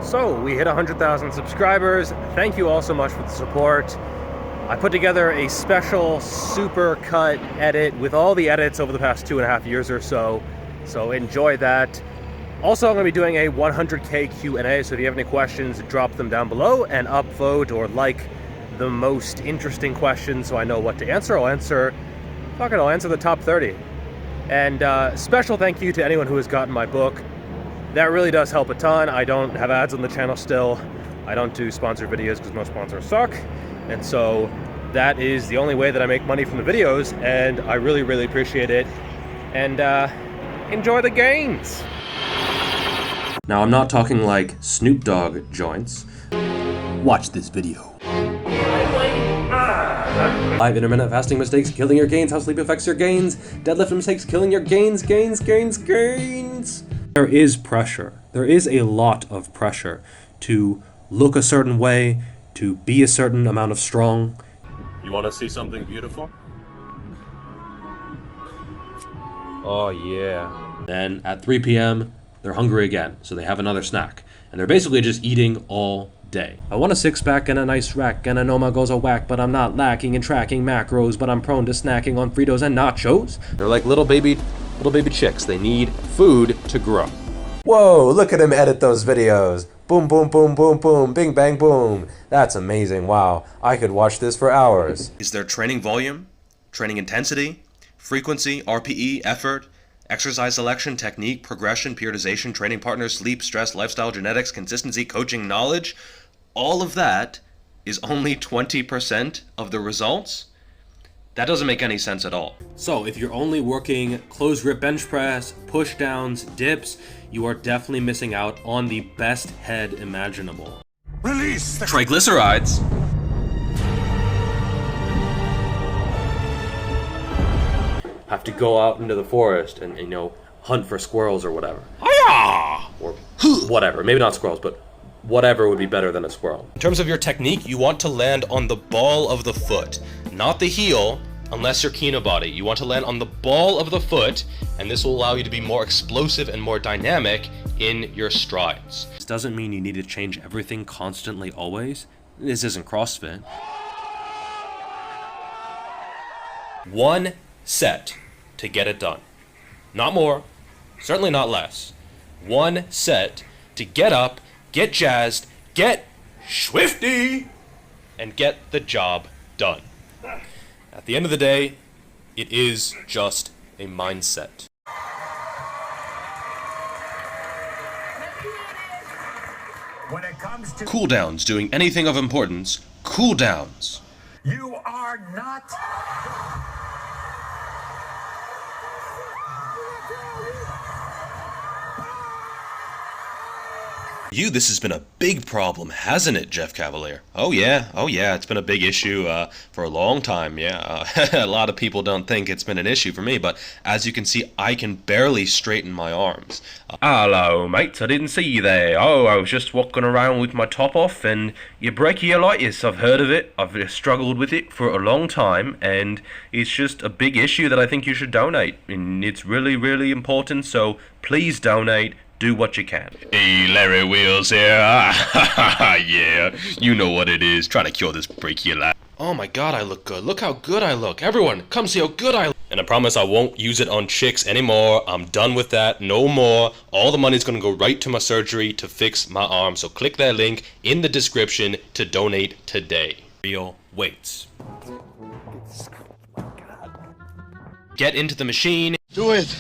So we hit 100,000 subscribers. Thank you all so much for the support. I put together a special supercut edit with all the edits over the past 2.5 years or so. So enjoy that. Also, I'm going to be doing a 100K Q&A, so if you have any questions, drop them down below and upvote or like the most interesting questions so I know what to answer. I'll answer the top 30. And special thank you to anyone who has gotten my book. That really does help a ton. I don't have ads on the channel still. I don't do sponsored videos because most sponsors suck. And so that is the only way that I make money from the videos, and I really, really appreciate it. And enjoy the gains. Now, I'm not talking like Snoop Dogg joints. Watch this video. Live intermittent fasting mistakes killing your gains, how sleep affects your gains, deadlift mistakes killing your gains. There is pressure. There is a lot of pressure to look a certain way, to be a certain amount of strong. You want to see something beautiful? Oh yeah. Then at 3 p.m., they're hungry again, so they have another snack. And they're basically just eating all day. I want a six-pack and a nice rack, and I know my goals are whack, but I'm not lacking in tracking macros, but I'm prone to snacking on Fritos and nachos. They're like little baby chicks. They need food to grow. Whoa, look at him edit those videos. Boom, boom, boom, boom, boom, bing, bang, boom. That's amazing. Wow, I could watch this for hours. Is there training volume, training intensity, frequency, RPE, effort, exercise selection, technique, progression, periodization, training partners, sleep, stress, lifestyle, genetics, consistency, coaching, knowledge? All of that is only 20% of the results? That doesn't make any sense at all. So if you're only working closed grip bench press, push downs, dips, you are definitely missing out on the best head imaginable. Release the triglycerides. Have to go out into the forest and, you know, hunt for squirrels or whatever. Or whatever. Maybe not squirrels, but whatever would be better than a squirrel. In terms of your technique, you want to land on the ball of the foot, not the heel, unless you're kinobody. You want to land on the ball of the foot, and this will allow you to be more explosive and more dynamic in your strides. This doesn't mean you need to change everything constantly always. This isn't CrossFit. One set to get it done. Not more, certainly not less. One set to get up, get jazzed, get swifty, and get the job done. At the end of the day, it is just a mindset. When it comes to Cool downs, doing anything of importance, cool downs. you are not This has been a big problem, hasn't it, Geoff Cavalier? Oh yeah, it's been a big issue for a long time, yeah. A lot of people don't think it's been an issue for me, but as you can see, I can barely straighten my arms. Hello, mates, I didn't see you there. Oh, I was just walking around with my top off, and your brachiolitis, I've heard of it. I've struggled with it for a long time, and it's just a big issue that I think you should donate. And it's really, really important, so please donate. Do what you can. Hey, Larry Wheels here. Yeah, you know what it is. Trying to cure this brachiolitis. Oh my god, I look good. Look how good I look. Everyone, come see how good I look. And I promise I won't use it on chicks anymore. I'm done with that. No more. All the money's gonna go right to my surgery to fix my arm. So click that link in the description to donate today. Real weights. Get into the machine. Do it!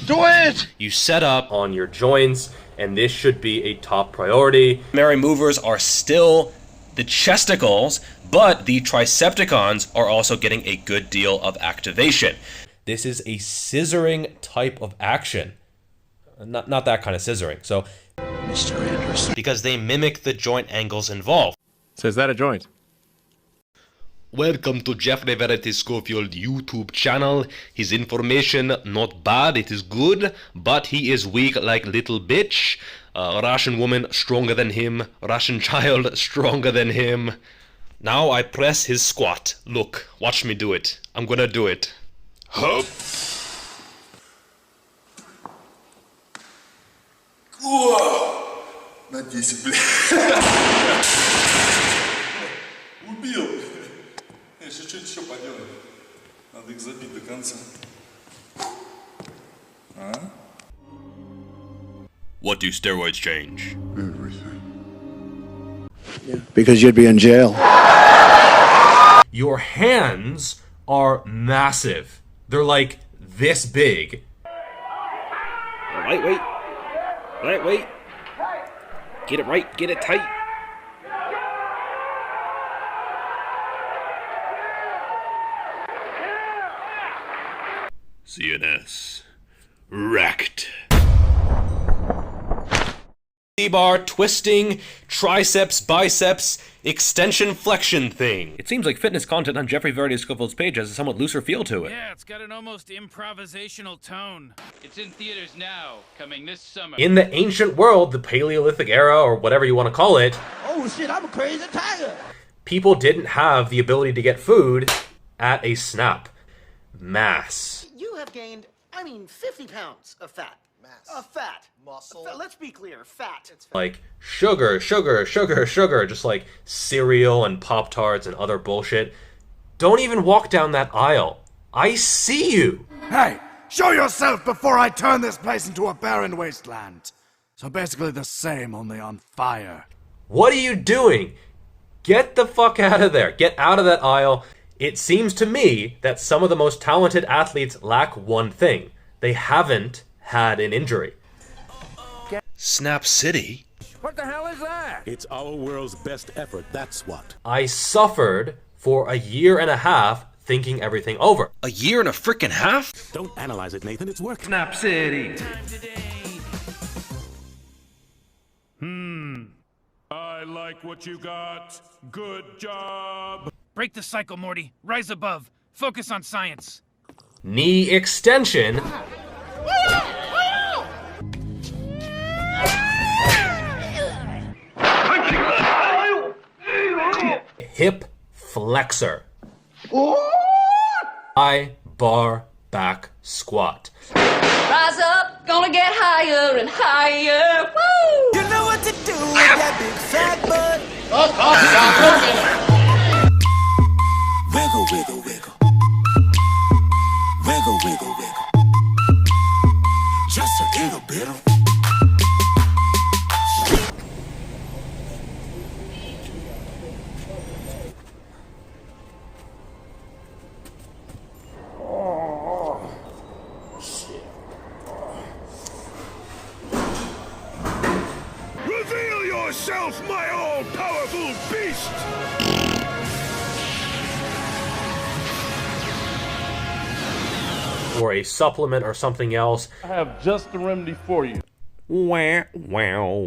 Do it! You set up on your joints, and this should be a top priority. Primary movers are still the chesticles, but the tricepticons are also getting a good deal of activation. This is a scissoring type of action. Not that kind of scissoring. So, Mr. Anderson. because they mimic the joint angles involved. So is that a joint? Welcome to Jeffrey Verity Schofield YouTube channel. His information not bad, it is good, but he is weak like little bitch. Russian woman stronger than him, Russian child stronger than him. Now I press his squat. Look, watch me do it. I'm gonna do it. Hup. Whoa! На 10, блядь. Убил. Если что-то еще поделать. Надо их забить до конца. What do steroids change? Everything. Because you'd be in jail. Your hands are massive. They're like this big. Lightweight. Lightweight. Get it right. Get it tight. CNS. Wrecked. T-bar, twisting, triceps, biceps, extension, flexion thing. It seems like fitness content on Jeffrey Verity Scofield's page has a somewhat looser feel to it. Yeah, it's got an almost improvisational tone. It's in theaters now, coming this summer. In the ancient world, the Paleolithic era, or whatever you want to call it, Oh shit, I'm a crazy tiger. people didn't have the ability to get food at a snap. Mass. You have gained, 50 pounds of fat. Mass. Fat. Muscle. Let's be clear, fat. Like sugar, sugar, sugar, sugar, just like cereal and Pop-Tarts and other bullshit. Don't even walk down that aisle. I see you. Hey, show yourself before I turn this place into a barren wasteland. So basically the same, only on fire. What are you doing? Get the fuck out of there. Get out of that aisle. It seems to me that some of the most talented athletes lack one thing. They haven't had an injury. Snap City? What the hell is that? It's our world's best effort, that's what. I suffered for a year and a half thinking everything over. A year and a frickin' half? Don't analyze it, Nathan, it's working. Snap City. I like what you got. Good job. Break the cycle, Morty. Rise above. Focus on science. Knee extension. Hip flexor. High bar back squat. Rise up, gonna get higher and higher. Woo! You know what to do with that big fat butt. Wiggle, wiggle, wiggle. Wiggle, wiggle, wiggle. Just a little bit of... Reveal yourself, my all-powerful beast! Or a supplement or something else. I have just the remedy for you. Wow, wow.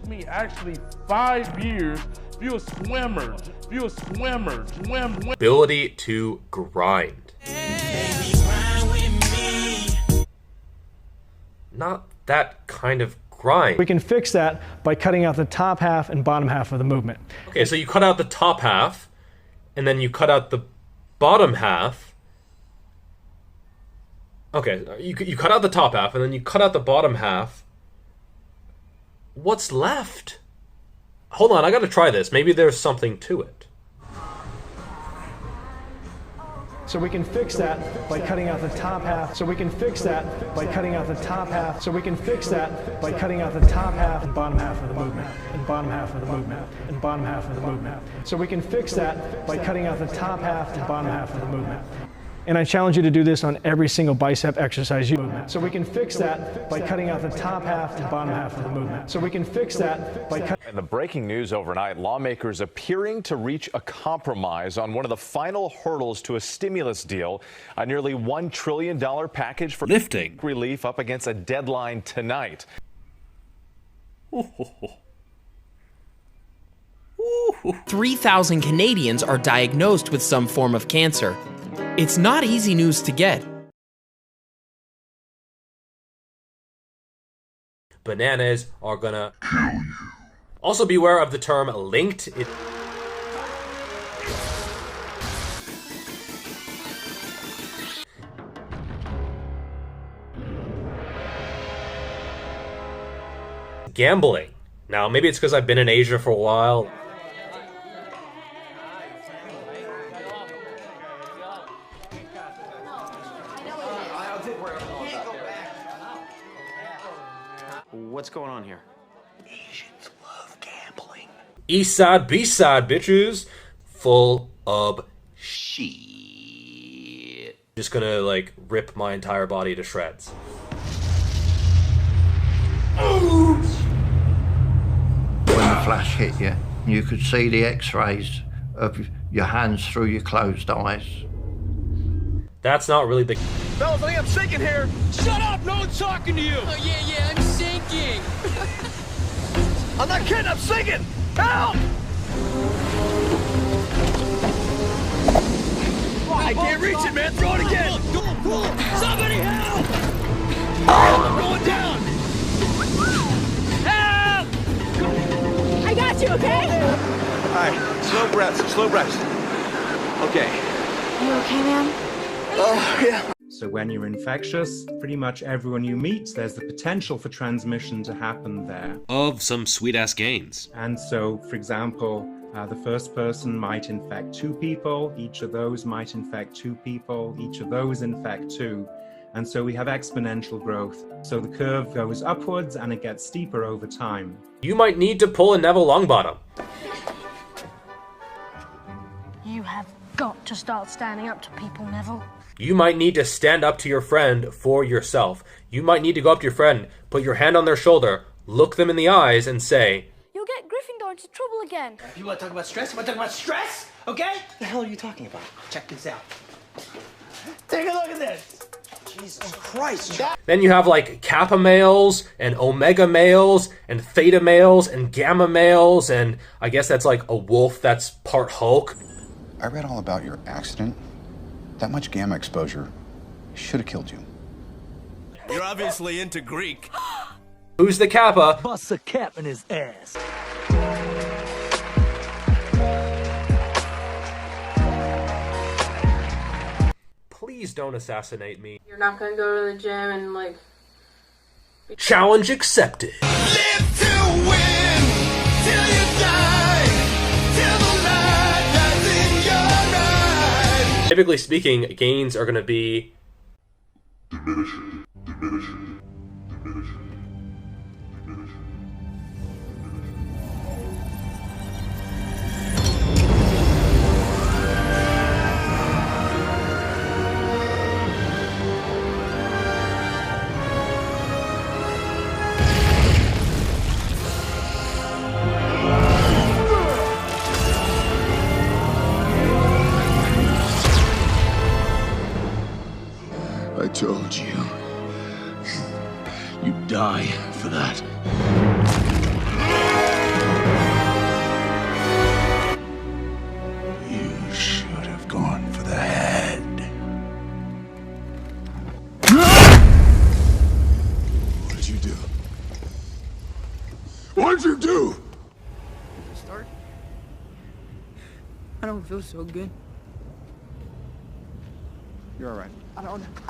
Me actually 5 years. Be a swimmer. Be a swimmer. Swim. Ability to grind. Not that kind of grind. We can fix that by cutting out the top half and bottom half of the movement. Okay, so you cut out the top half, and then you cut out the bottom half. Okay, you cut out the top half, and then you cut out the bottom half. What's left? Hold on, I gotta try this. Maybe there's something to it. So we can fix that by cutting out the top half. So we can fix that by cutting out the top half. So we can fix that by cutting out the top half and bottom half of the movement. And bottom half of the movement. And bottom half of the movement. So we can fix that by cutting out the top half and bottom half of the movement. And I challenge you to do this on every single bicep exercise you movement. So we can fix that by cutting out the top half and bottom half of the movement. So we can fix that by cutting. And the breaking news overnight, lawmakers appearing to reach a compromise on one of the final hurdles to a stimulus deal, a nearly $1 trillion package for Lifting relief up against a deadline tonight. 3,000 Canadians are diagnosed with some form of cancer. It's not easy news to get. Bananas are gonna kill you. Also beware of the term linked. gambling. Now, maybe it's because I've been in Asia for a while. What's going on here? Asians love gambling. East side, beast side, bitches. Full of shit. Just gonna, like, rip my entire body to shreds. When the flash hit you, you could see the x-rays of your hands through your closed eyes. That's not really the... Fellas, I think I'm sinking here. Shut up! No one's talking to you. Oh, yeah, I'm sinking. I'm not kidding. I'm sinking. Help! I can't reach it, man. Throw it again. Pull. Somebody help! I'm going down. Help! I got you, okay? All right, slow breaths. Okay. You okay, man? Oh, yeah. So when you're infectious, pretty much everyone you meet, there's the potential for transmission to happen there. Of some sweet-ass gains. And so, for example, the first person might infect 2 people, each of those might infect 2 people, each of those infect 2. And so we have exponential growth. So the curve goes upwards and it gets steeper over time. You might need to pull a Neville Longbottom. You have got to start standing up to people, Neville. You might need to stand up to your friend for yourself. You might need to go up to your friend, put your hand on their shoulder, look them in the eyes, and say, You'll get Gryffindor into trouble again. You want to talk about stress? You want to talk about stress? Okay? What the hell are you talking about? Check this out. Take a look at this. Jesus Christ. Then you have like Kappa males and Omega males and Theta males and Gamma males, and I guess that's like a wolf that's part Hulk. I read all about your accident. That much gamma exposure should have killed you. You're obviously into Greek. Who's the Kappa? Bust a cap in his ass. Please don't assassinate me. You're not gonna go to the gym and like... Challenge accepted. Live to win till you die, till the light that's in your eyes. Typically speaking, gains are going to be diminishing. I told you. You'd die for that. You should have gone for the head. What did you do? What did you do? Start? I don't feel so good. You're all right. I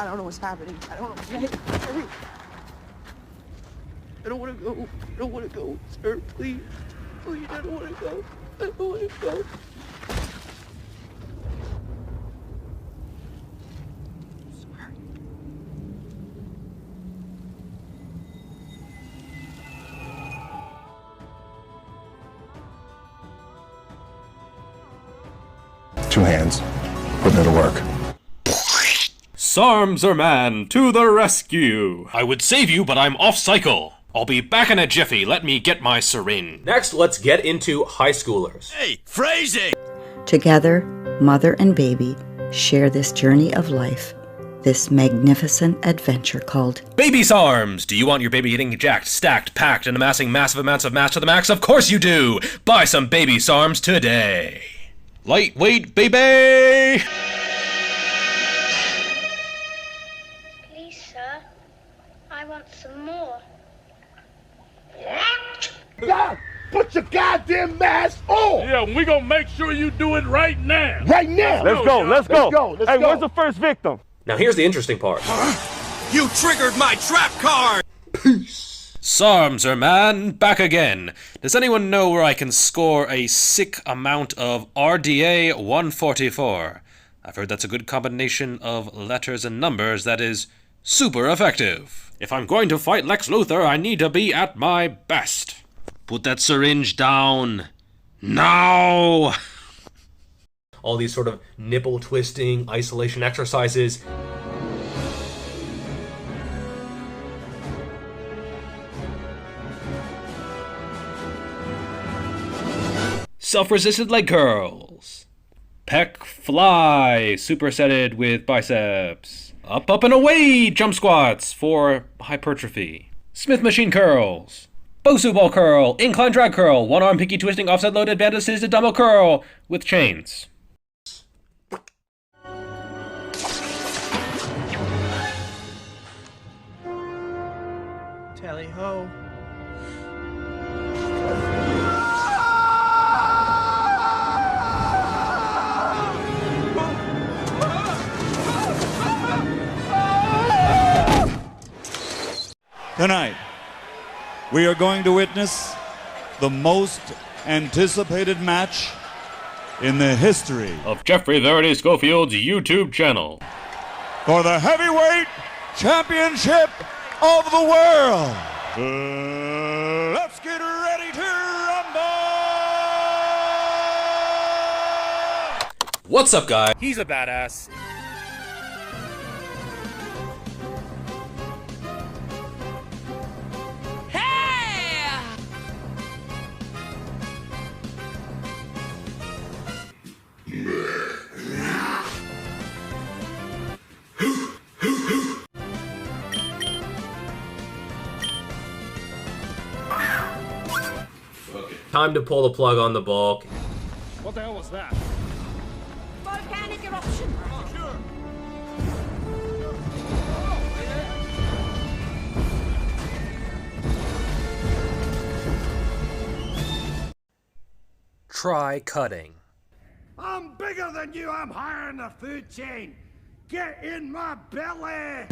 don't know what's happening. I don't know what's happening. Hurry. I don't want to go. I don't want to go, sir. Please. Please, I don't want to go. I don't want to go. Two hands. Putting it to work. Sarmsarman to the rescue! I would save you, but I'm off cycle. I'll be back in a jiffy. Let me get my syringe. Next, let's get into high schoolers. Hey, phrasing! Together, mother and baby share this journey of life, this magnificent adventure called Baby SARMs! Do you want your baby getting jacked, stacked, packed, and amassing massive amounts of mass to the max? Of course you do! Buy some Baby SARMs today! Lightweight, baby! Please, sir. I want some more. God, put your goddamn mask on! Yeah, we gonna make sure you do it right now. Right now! Let's go. Hey, where's the first victim? Now here's the interesting part. You triggered my trap card! Peace. Sarmser man, back again. Does anyone know where I can score a sick amount of RDA 144? I've heard that's a good combination of letters and numbers that is super effective. If I'm going to fight Lex Luthor, I need to be at my best. Put that syringe down. Now! All these sort of nipple twisting, isolation exercises. Self-resisted leg curls. Pec fly, supersetted with biceps. Up, up, and away jump squats for hypertrophy. Smith machine curls. Bosu ball curl, incline drag curl, one arm pinky twisting offset loaded band assisted dumbbell curl with chains. Tally ho. Tonight, we are going to witness the most anticipated match in the history of Jeffrey Verity Schofield's YouTube channel for the heavyweight championship of the world. Let's get ready to rumble! What's up, guys? He's a badass. Time to pull the plug on the bulk. What the hell was that? Volcanic eruption. Sure. Try cutting. I'm bigger than you. I'm higher in the food chain. Get in my belly.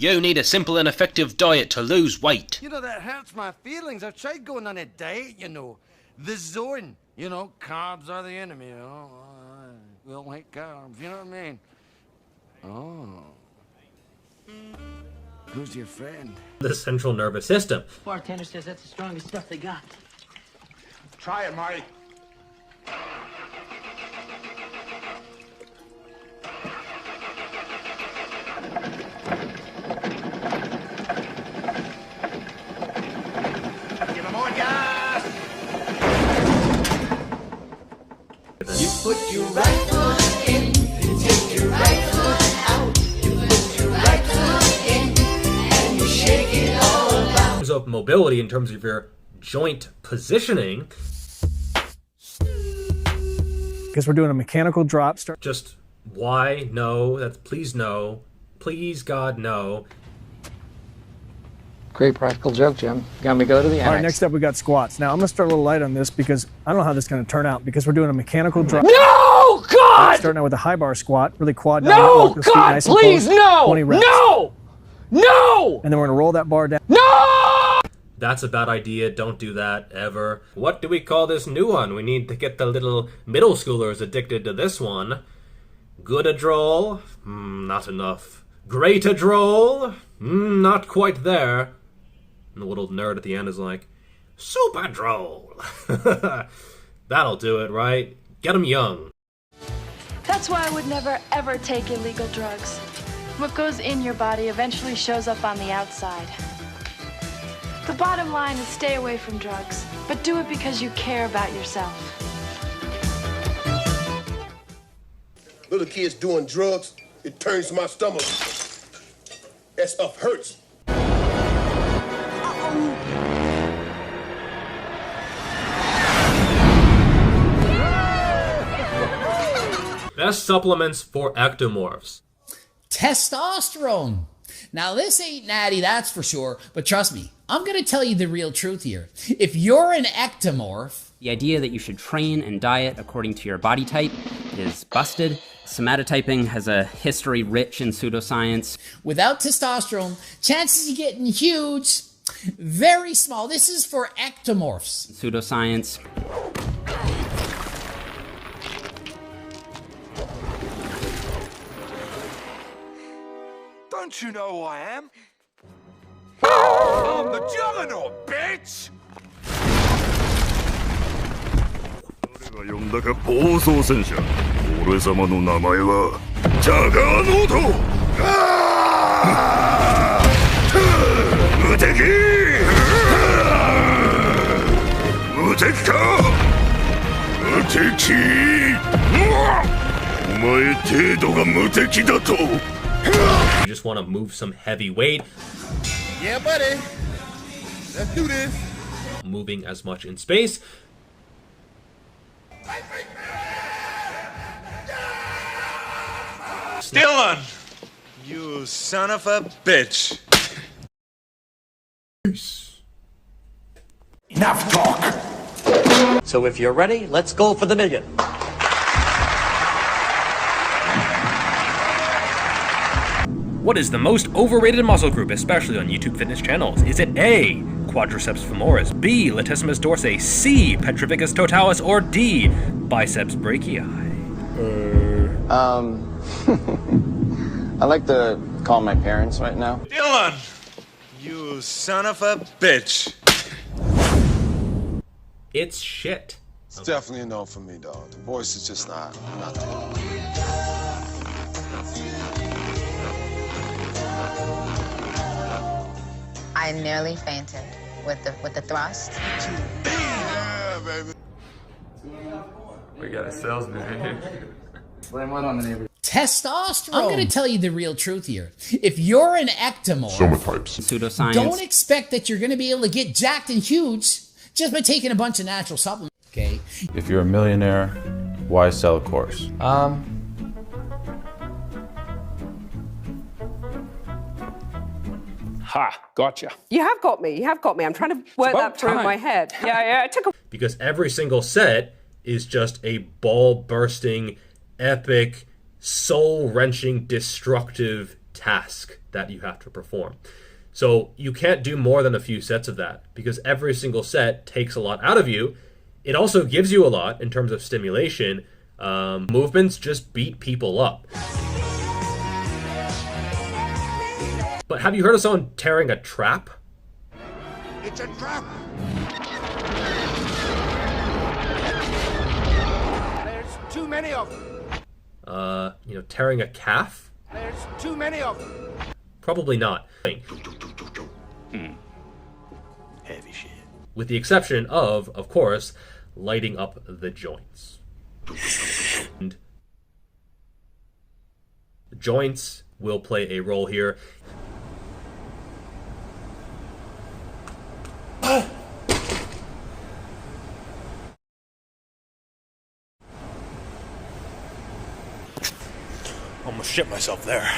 You need a simple and effective diet to lose weight. You know, that hurts my feelings. I've tried going on a diet, you know. The zone. You know, carbs are the enemy, you know. We don't like carbs, you know what I mean? Oh. Who's your friend? The central nervous system. Bartender says that's the strongest stuff they got. Try it, Marty. Give him more gas! You put your right foot in, you take your right foot out. You put your right foot in, and you shake it all about. In terms of mobility, in terms of your joint positioning. Because we're doing a mechanical drop. Just why? No. That's please no. Please God no. Great practical joke, Jim. Got me go to the annex. All right, next up we got squats. Now I'm gonna start a little light on this because I don't know how this is gonna turn out because we're doing a mechanical drop. No, God! Starting out with a high bar squat, really quad down. No, walk those feet God, nice and please, close, no! 20 reps. No! No! And then we're gonna roll that bar down. No! That's a bad idea. Don't do that ever. What do we call this new one? We need to get the little middle schoolers addicted to this one. Good-a-droll? Not enough. Great-a-droll? Not quite there. And the little nerd at the end is like, super-droll. That'll do it, right? Get them young. That's why I would never, ever take illegal drugs. What goes in your body eventually shows up on the outside. The bottom line is stay away from drugs, but do it because you care about yourself. Little kids doing drugs, it turns my stomach. That stuff hurts. Best supplements for ectomorphs. Testosterone. Now, this ain't natty, that's for sure, but trust me, I'm gonna tell you the real truth here. If you're an ectomorph, the idea that you should train and diet according to your body type is busted. Somatotyping has a history rich in pseudoscience. Without testosterone, chances of getting huge, very small. This is for ectomorphs. Pseudoscience. Don't you know who I am? I'm the Juggernaut, bitch! 誰が呼んだか暴走戦車。俺様の名前はジャガーノート。無敵！無敵か？無敵！お前程度が無敵だと。 You just want to move some heavy weight. Yeah, buddy. Let's do this. Moving as much in space. Dylan! You son of a bitch. Enough talk! So if you're ready, let's go for the million. What is the most overrated muscle group, especially on YouTube fitness channels? Is it A, quadriceps femoris, B, latissimus dorsi, C, petrificus totalis, or D, biceps brachii? I'd like to call my parents right now. Dylan! You son of a bitch. It's shit. It's definitely a no for me, dog. The voice is just not there. I nearly fainted with the thrust. Yeah, baby. We got a salesman here. Blame what on the neighbor? Testosterone. I'm going to tell you the real truth here. If you're an ectomorph, Somatotypes. Pseudoscience. don't expect that you're going to be able to get jacked and huge just by taking a bunch of natural supplements. Okay. If you're a millionaire, why sell a course? Ha, gotcha. You have got me. You have got me. I'm trying to work that through in my head. Yeah, it took a... Because every single set is just a ball-bursting, epic, soul-wrenching, destructive task that you have to perform. So you can't do more than a few sets of that, because every single set takes a lot out of you. It also gives you a lot in terms of stimulation. Movements just beat people up. But have you heard of someone tearing a trap? It's a trap. There's too many of them. Tearing a calf? There's too many of them. Probably not. Heavy shit. With the exception of course, lighting up the joints. And the joints will play a role here. Almost shit myself there.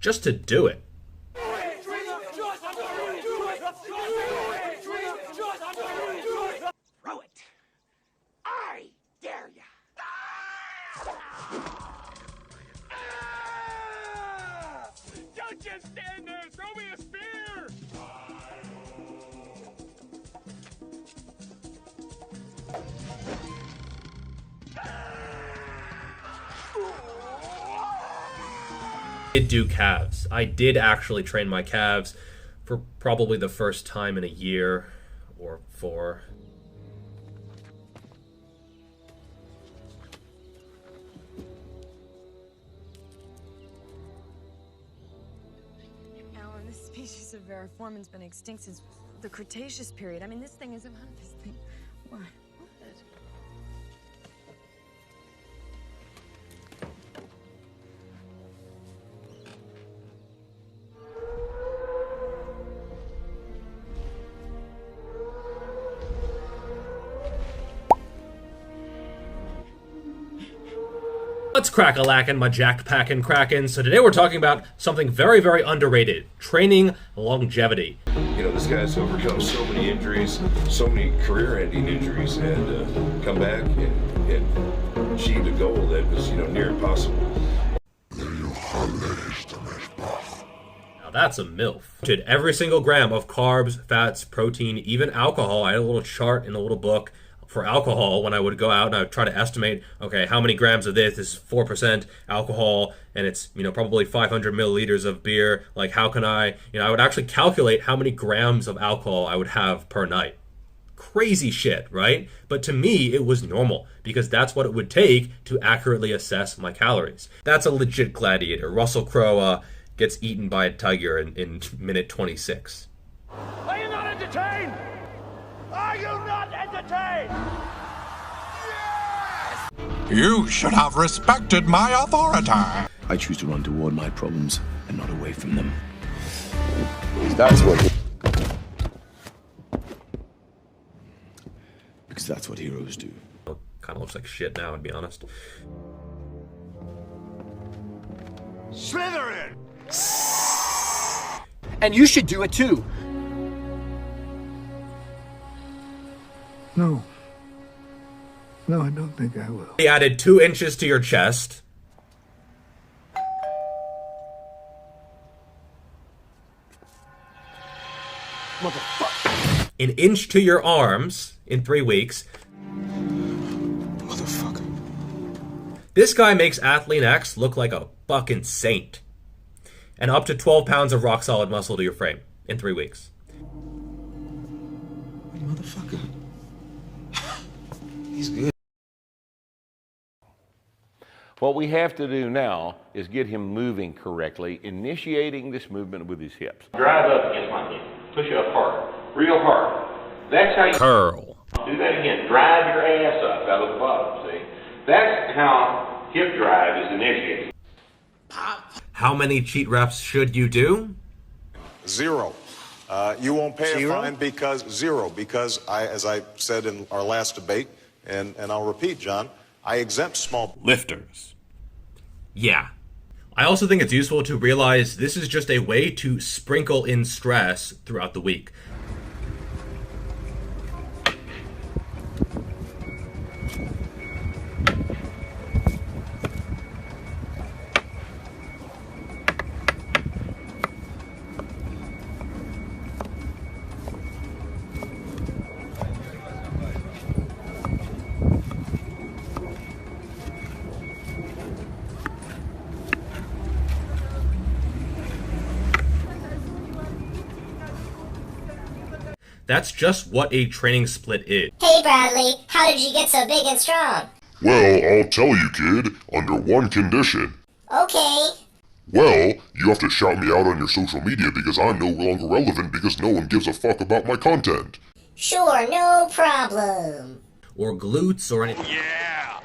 Just to do it. Throw it. I dare ya. Don't just stand there. Throw me a spear. I did do calves. I did actually train my calves for probably the first time in a year or 4. Alan, this species of variformin's been extinct since the Cretaceous period. I mean, this thing isn't this thing. What? Let's crack-a-lackin', my jack-packin' kraken. So today we're talking about something very, very underrated. Training longevity. You know, this guy's overcome so many injuries, so many career-ending injuries, and come back and achieve the goal that was, near impossible. Now that's a MILF. Did every single gram of carbs, fats, protein, even alcohol. I had a little chart in a little book for alcohol when I would go out and I would try to estimate, okay, how many grams of this is 4% alcohol, and it's, probably 500 milliliters of beer. Like, how can I would actually calculate how many grams of alcohol I would have per night. Crazy shit, right? But to me, it was normal because that's what it would take to accurately assess my calories. That's a legit gladiator. Russell Crowe gets eaten by a tiger in minute 26. Are you not entertained? Are you not entertained? You should have respected my authority. I choose to run toward my problems and not away from them. That's what. Because that's what heroes do. Kind of looks like shit now, to be honest. Slytherin! And you should do it too. No. No, I don't think I will. He added 2 inches to your chest. Motherfucker. An inch to your arms in 3 weeks. Motherfucker. This guy makes Athlete X look like a fucking saint. And up to 12 pounds of rock solid muscle to your frame in 3 weeks. Motherfucker. He's good. What we have to do now is get him moving correctly, initiating this movement with his hips. Drive up against my knee. Push up hard. Real hard. That's how you curl. Do that again. Drive your ass up out of the bottom, see? That's how hip drive is initiated. How many cheat reps should you do? 0. You won't pay a fine because as I said in our last debate, and I'll repeat, John, I exempt small lifters. Yeah. I also think it's useful to realize this is just a way to sprinkle in stress throughout the week. That's just what a training split is. Hey Bradley, how did you get so big and strong? Well, I'll tell you, kid, under one condition. Okay. Well, you have to shout me out on your social media because I'm no longer relevant because no one gives a fuck about my content. Sure, no problem. Or glutes or anything. Yeah!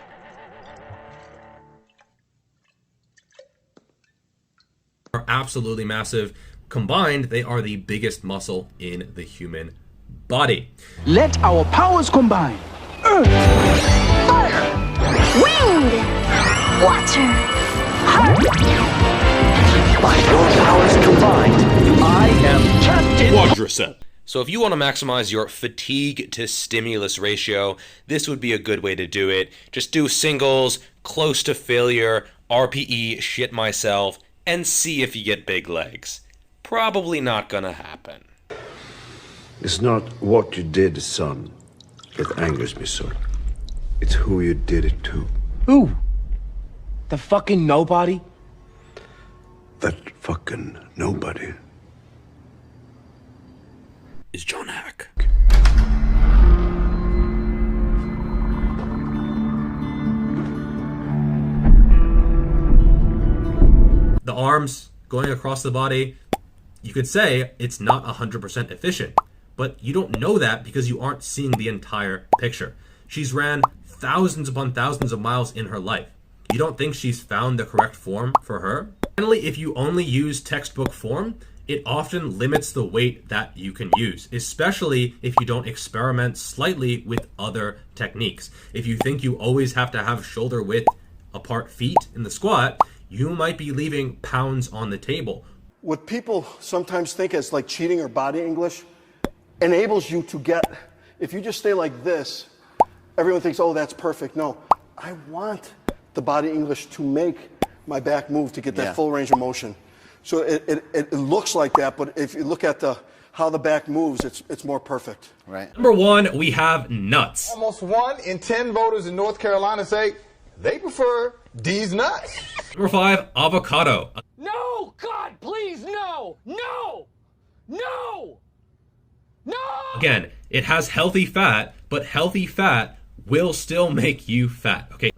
Are absolutely massive. Combined, they are the biggest muscle in the human body. Let our powers combine. Earth, fire, wind, water, by your powers combined, I am Captain Quadricep. So if you want to maximize your fatigue to stimulus ratio, this would be a good way to do it. Just do singles, close to failure, RPE, shit myself, and see if you get big legs. Probably not gonna happen. It's not what you did, son, that angers me so. It's who you did it to. Who? The fucking nobody? That fucking nobody. Is John Hack. The arms going across the body, you could say it's not 100% efficient, but you don't know that because you aren't seeing the entire picture. She's ran thousands upon thousands of miles in her life. You don't think she's found the correct form for her? Finally, if you only use textbook form, it often limits the weight that you can use, especially if you don't experiment slightly with other techniques. If you think you always have to have shoulder width apart feet in the squat, you might be leaving pounds on the table. What people sometimes think as like cheating or body English enables you to get, if you just stay like this, everyone thinks, oh, that's perfect. No, I want the body English to make my back move to get that full range of motion. So it looks like that, but if you look at how the back moves, it's more perfect. Right. Number 1, we have nuts. Almost 1 in 10 voters in North Carolina say they prefer D's nuts. Number 5, avocado. No! God, please, no! No! No! No! Again, it has healthy fat, but healthy fat will still make you fat, okay?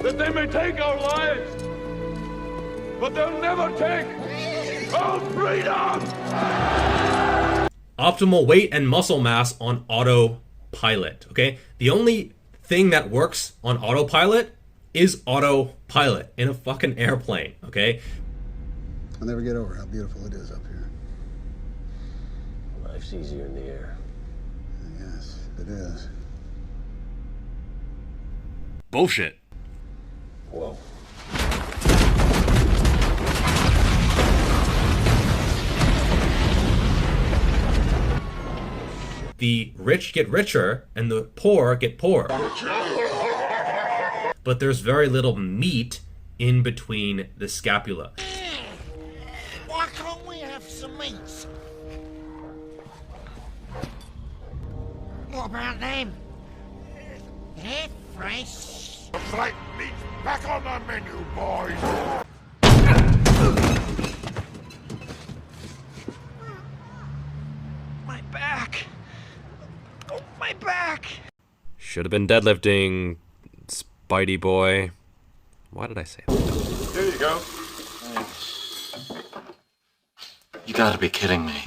That they may take our lives, but they'll never take our freedom! Optimal weight and muscle mass on autopilot, okay? The only thing that works on autopilot is autopilot in a fucking airplane, okay? I'll never get over how beautiful it is up here. Life's easier in the air. Yes, it is. Bullshit. Whoa. The rich get richer and the poor get poorer. But there's very little meat in between the scapula. Why can't we have some meat? What about them? They're fresh. Looks like meat's back on the menu, boys. My back. Oh, my back. Should have been deadlifting, Spidey boy. Why did I say that? There you go. You gotta be kidding me.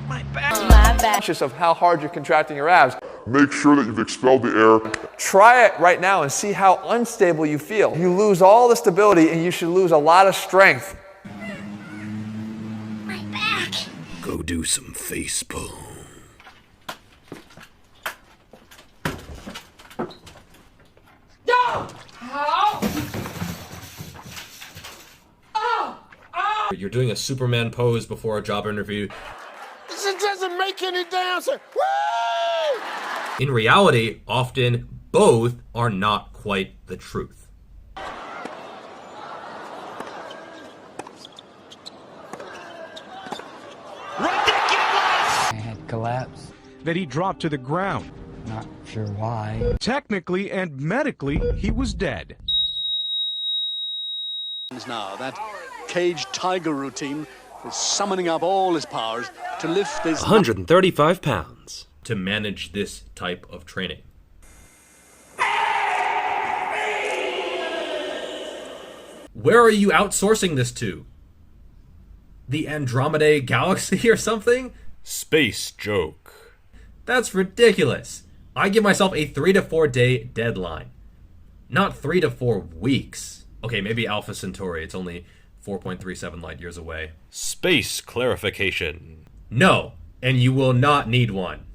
My back. Conscious of how hard you're contracting your abs. Make sure that you've expelled the air. Try it right now and see how unstable you feel. You lose all the stability and you should lose a lot of strength. My back. Go do some face pull. No! Ow! Oh! Oh! You're doing a Superman pose before a job interview. This doesn't make any damn sense. Woo! In reality, often both are not quite the truth. I had collapsed. That he dropped to the ground. Not sure why. Technically and medically, he was dead. Now, that caged tiger routine is summoning up all his powers to lift this 135 pounds to manage this type of training. Where are you outsourcing this to? The Andromeda Galaxy or something? Space joke. That's ridiculous. I give myself a 3 to 4 day deadline. Not 3 to 4 weeks. Okay, maybe Alpha Centauri. It's only 4.37 light years away. Space clarification. No, and you will not need one.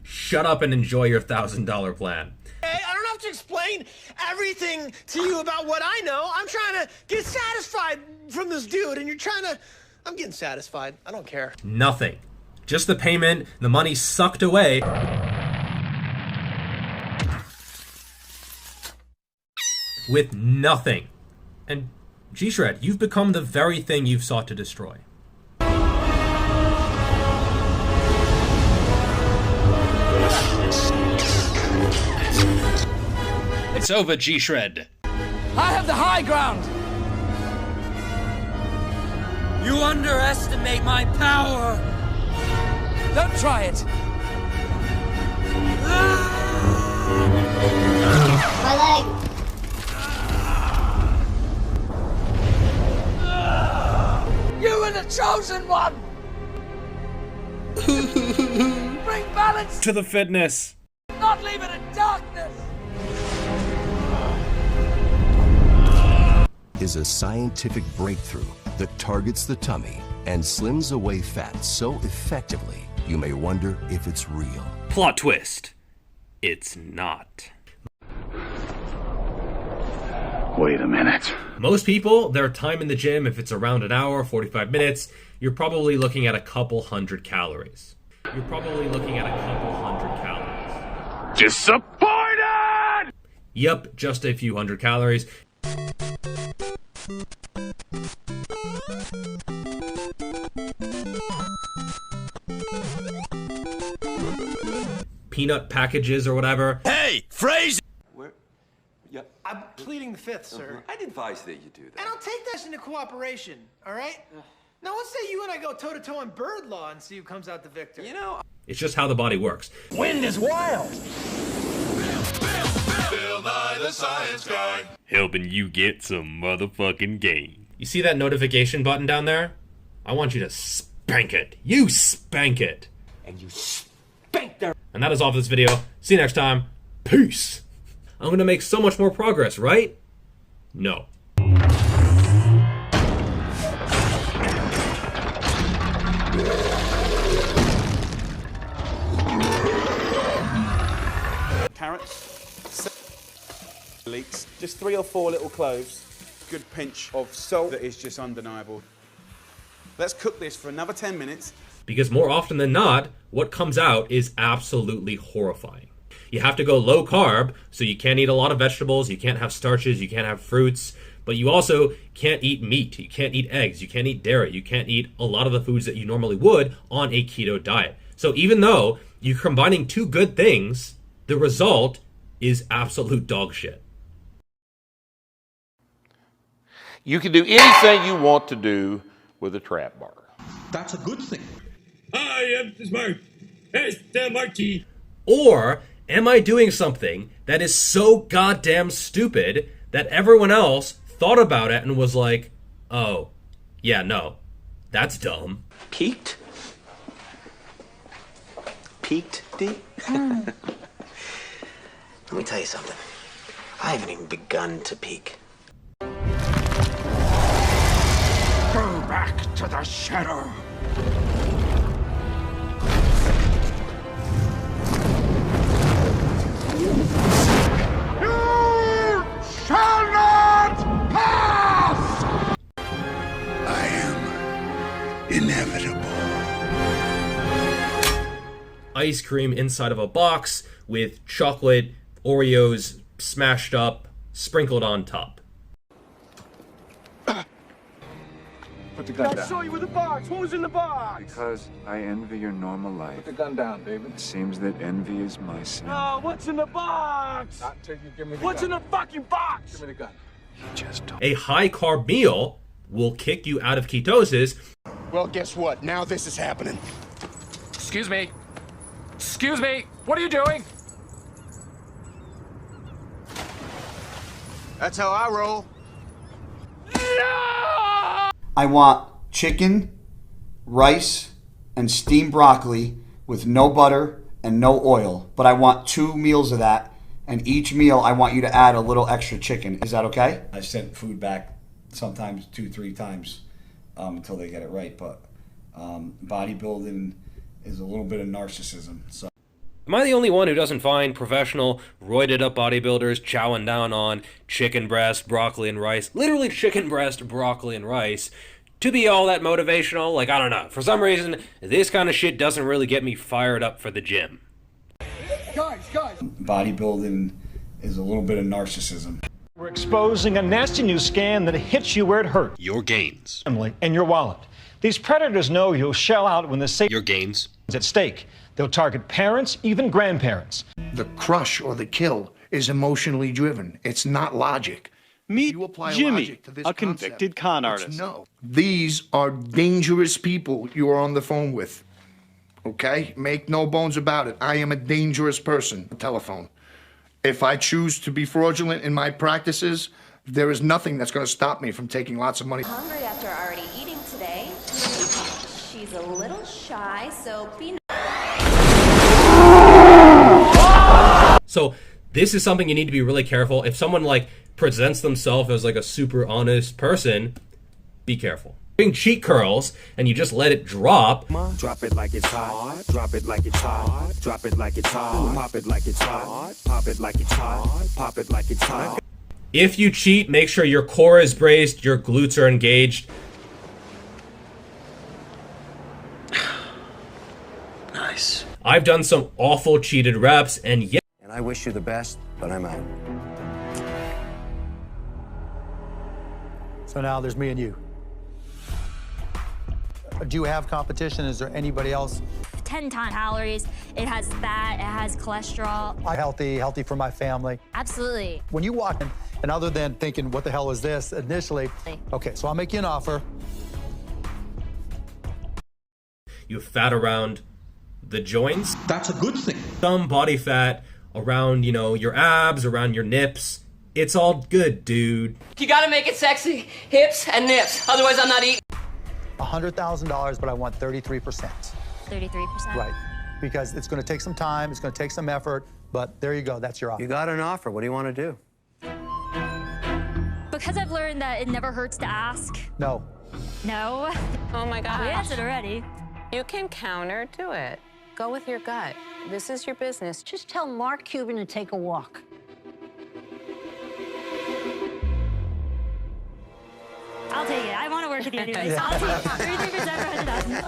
Shut up and enjoy your $1,000 plan. Hey, I don't have to explain everything to you about what I know. I'm trying to get satisfied from this dude, and you're trying to... I'm getting satisfied. I don't care. Nothing. Just the payment, the money sucked away. With nothing. And G-Shred, you've become the very thing you've sought to destroy. It's over, G-Shred. I have the high ground. You underestimate my power. Don't try it. My leg. You are the chosen one. Bring balance To the fitness. Not leave it in darkness. Is a scientific breakthrough that targets the tummy and slims away fat so effectively you may wonder if it's real. Plot twist. It's not. Wait a minute. Most people, their time in the gym, if it's around an hour, 45 minutes, you're probably looking at a couple hundred calories. Disappointed! Yep, just a few hundred calories. Peanut packages or whatever. Hey, Fraser! Yeah. I'm pleading the fifth, sir. I'd advise that you do that. And I'll take that into cooperation, all right? Now let's say you and I go toe-to-toe on bird law and see who comes out the victor. You know... It's just how the body works. Wind is wild! Bill Nye the Science Guy. Helping you get some motherfucking gain. You see that notification button down there? I want you to spank it. You spank it. And you spank their... And that is all for this video. See you next time. Peace. I'm gonna make so much more progress, right? No. Carrots, leeks, just 3 or 4 little cloves, good pinch of salt that is just undeniable. Let's cook this for another 10 minutes. Because more often than not, what comes out is absolutely horrifying. You have to go low carb, so you can't eat a lot of vegetables, you can't have starches, you can't have fruits, but you also can't eat meat, you can't eat eggs, you can't eat dairy, you can't eat a lot of the foods that you normally would on a keto diet. So even though you're combining two good things, the result is absolute dog shit. You can do anything you want to do with a trap bar. That's a good thing. I am smart. Mr. Marty. Or am I doing something that is so goddamn stupid that everyone else thought about it and was like, oh, yeah, no, that's dumb. Peaked? Peaked, D? Let me tell you something. I haven't even begun to peak. Go back to the shadow. You shall not pass! I am inevitable. Ice cream inside of a box with chocolate Oreos smashed up, sprinkled on top. Put the gun down. I saw you with the box. What was in the box? Because I envy your normal life. Put the gun down, David. It seems that envy is my sin. Oh, what's in the box? Not until you give me the What's gun. in the fucking box? Give me the gun. You just don't. A high carb meal will kick you out of ketosis. Well, guess what? Now this is happening. Excuse me. Excuse me. What are you doing? That's how I roll. I want chicken, rice, and steamed broccoli with no butter and no oil. But I want 2 meals of that, and each meal I want you to add a little extra chicken. Is that okay? I sent food back sometimes 2-3 times until they get it right. But bodybuilding is a little bit of narcissism. So. Am I the only one who doesn't find professional, roided up bodybuilders chowing down on chicken breast, broccoli, and rice, literally chicken breast, broccoli, and rice, to be all that motivational? Like, I don't know. For some reason, this kind of shit doesn't really get me fired up for the gym. Guys. Bodybuilding is a little bit of narcissism. We're exposing a nasty new scam that hits you where it hurts. Your gains. Family and your wallet. These predators know you'll shell out when the safety Your gains. is at stake. They'll target parents, even grandparents. The crush or the kill is emotionally driven. It's not logic. Meet You apply Jimmy, logic to this a concept. convicted con It's artist. no. These are dangerous people you are on the phone with. Okay? Make no bones about it. I am a dangerous person. Telephone. If I choose to be fraudulent in my practices, there is nothing that's going to stop me from taking lots of money. Hungry after already eating today. She's a little shy, so be nice. So this is something you need to be really careful. If someone like presents themselves as like a super honest person, be careful. Doing cheek curls and you just let it drop. Drop it like it's hot. Drop it like it's hot. Drop it like it's hot. Pop it like it's hot. Pop it like it's hot. Pop it like it's hot. If you cheat, make sure your core is braced, your glutes are engaged. Nice. I've done some awful cheated reps, and yeah. And I wish you the best, but I'm out. So now there's me and you. Do you have competition? Is there anybody else? 10-ton calories. It has fat, it has cholesterol. I'm healthy for my family. Absolutely. When you walk in, and other than thinking, what the hell is this initially? Okay, so I'll make you an offer. You have fat around the joints. That's a good thing. Some body fat around, you know, your abs, around your nips. It's all good, dude. You gotta make it sexy. Hips and nips. Otherwise, I'm not eating. $100,000, but I want 33%. 33%? Right, because it's gonna take some time, it's gonna take some effort, but there you go, that's your offer. You got an offer, what do you want to do? Because I've learned that it never hurts to ask. No. No? Oh my gosh. We answered already. You can counter to it. Go with your gut. This is your business. Just tell Mark Cuban to take a walk. I'll take it. I want to work with you anyways. I'll take it. 33% for 100,000.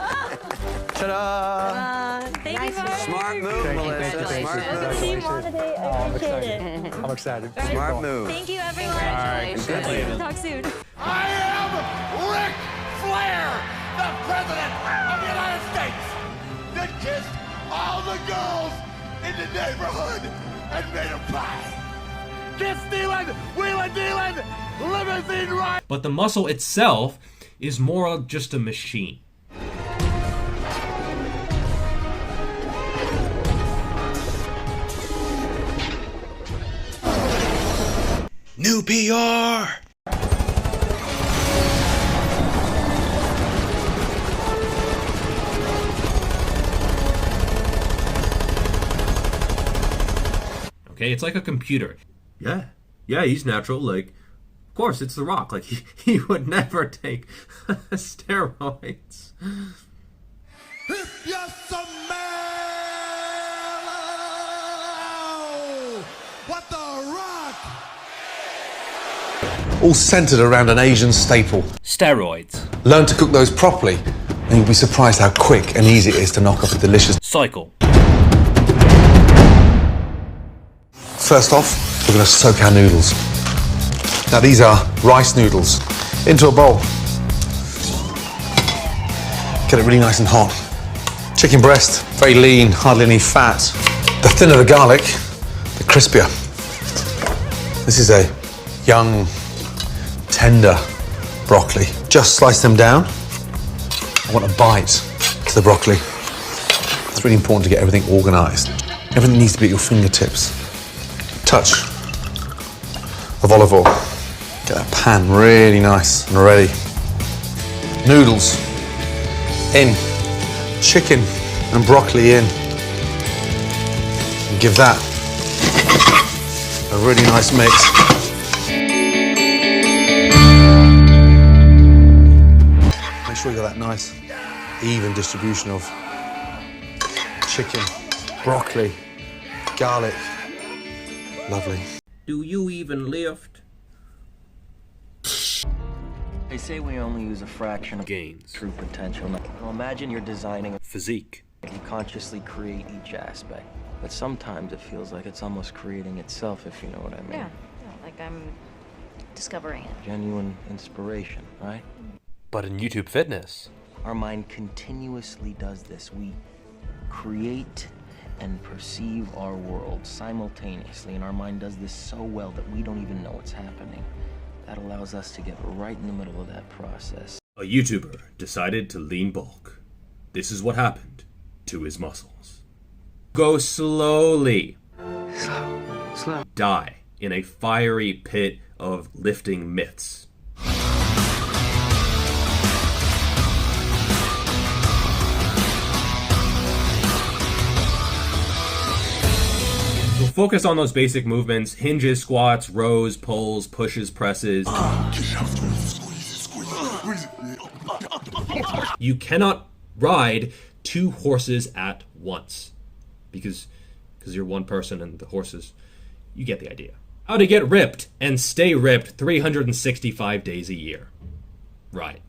Ta-da! Thank you, Mark. Smart move, Melissa. Smart move. Team won today. I appreciate it. I'm excited. All right. Smart move. Thank you, everyone. Congratulations. Talk soon. I am Ric Flair, the President of the United States, that kissed all the girls in the neighborhood and made them pie. Kiss stealing, wheeling dealing, limousine ride. But the muscle itself is more just a machine. New PR. Okay, it's like a computer. Yeah, he's natural. Like, of course, it's The Rock. Like, he would never take steroids. If you smell what The Rock. All centered around an Asian staple. Steroids. Learn to cook those properly, and you'll be surprised how quick and easy it is to knock off a delicious cycle. First off, we're going to soak our noodles. Now these are rice noodles. Into a bowl. Get it really nice and hot. Chicken breast, very lean, hardly any fat. The thinner the garlic, the crispier. This is a young, tender broccoli. Just slice them down. I want a bite to the broccoli. It's really important to get everything organized. Everything needs to be at your fingertips. Touch of olive oil. Get that pan really nice and ready. Noodles in. Chicken and broccoli in. And give that a really nice mix. Make sure you got that nice, even distribution of chicken, broccoli, garlic. Lovely. Do you even lift? They say we only use a fraction of gains true potential. Well, imagine you're designing a physique. You consciously create each aspect, but sometimes it feels like it's almost creating itself, if you know what I mean. Yeah, like I'm discovering it. Genuine inspiration, right? But in YouTube fitness, our mind continuously does this. We create and perceive our world simultaneously, and our mind does this so well that we don't even know what's happening. That allows us to get right in the middle of that process. a YouTuber decided to lean bulk. This is what happened to his muscles. Go slowly. Slow. Die in a fiery pit of lifting myths. We'll focus on those basic movements: hinges, squats, rows, pulls, pushes, presses. You cannot ride two horses at once because you're one person and the horses, you get the idea. How to get ripped and stay ripped 365 days a year. Right.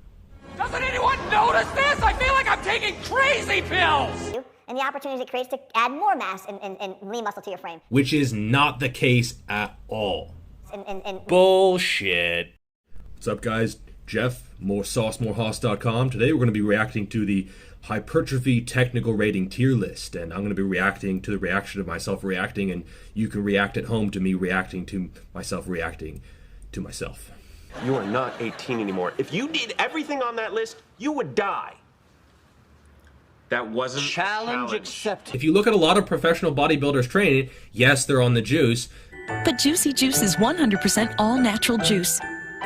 Doesn't anyone notice this? I feel like I'm taking crazy pills! And the opportunities it creates to add more mass and lean muscle to your frame. Which is not the case at all. And Bullshit. What's up, guys? Geoff, moresauce.com. Today we're going to be reacting to the Hypertrophy technical rating tier list, and I'm going to be reacting to the reaction of myself reacting, and you can react at home to me reacting to myself reacting to myself. You are not 18 anymore. If you did everything on that list, you would die. That wasn't challenge accepted. If you look at a lot of professional bodybuilders training, yes, they're on the juice. But Juicy Juice is 100% all-natural juice.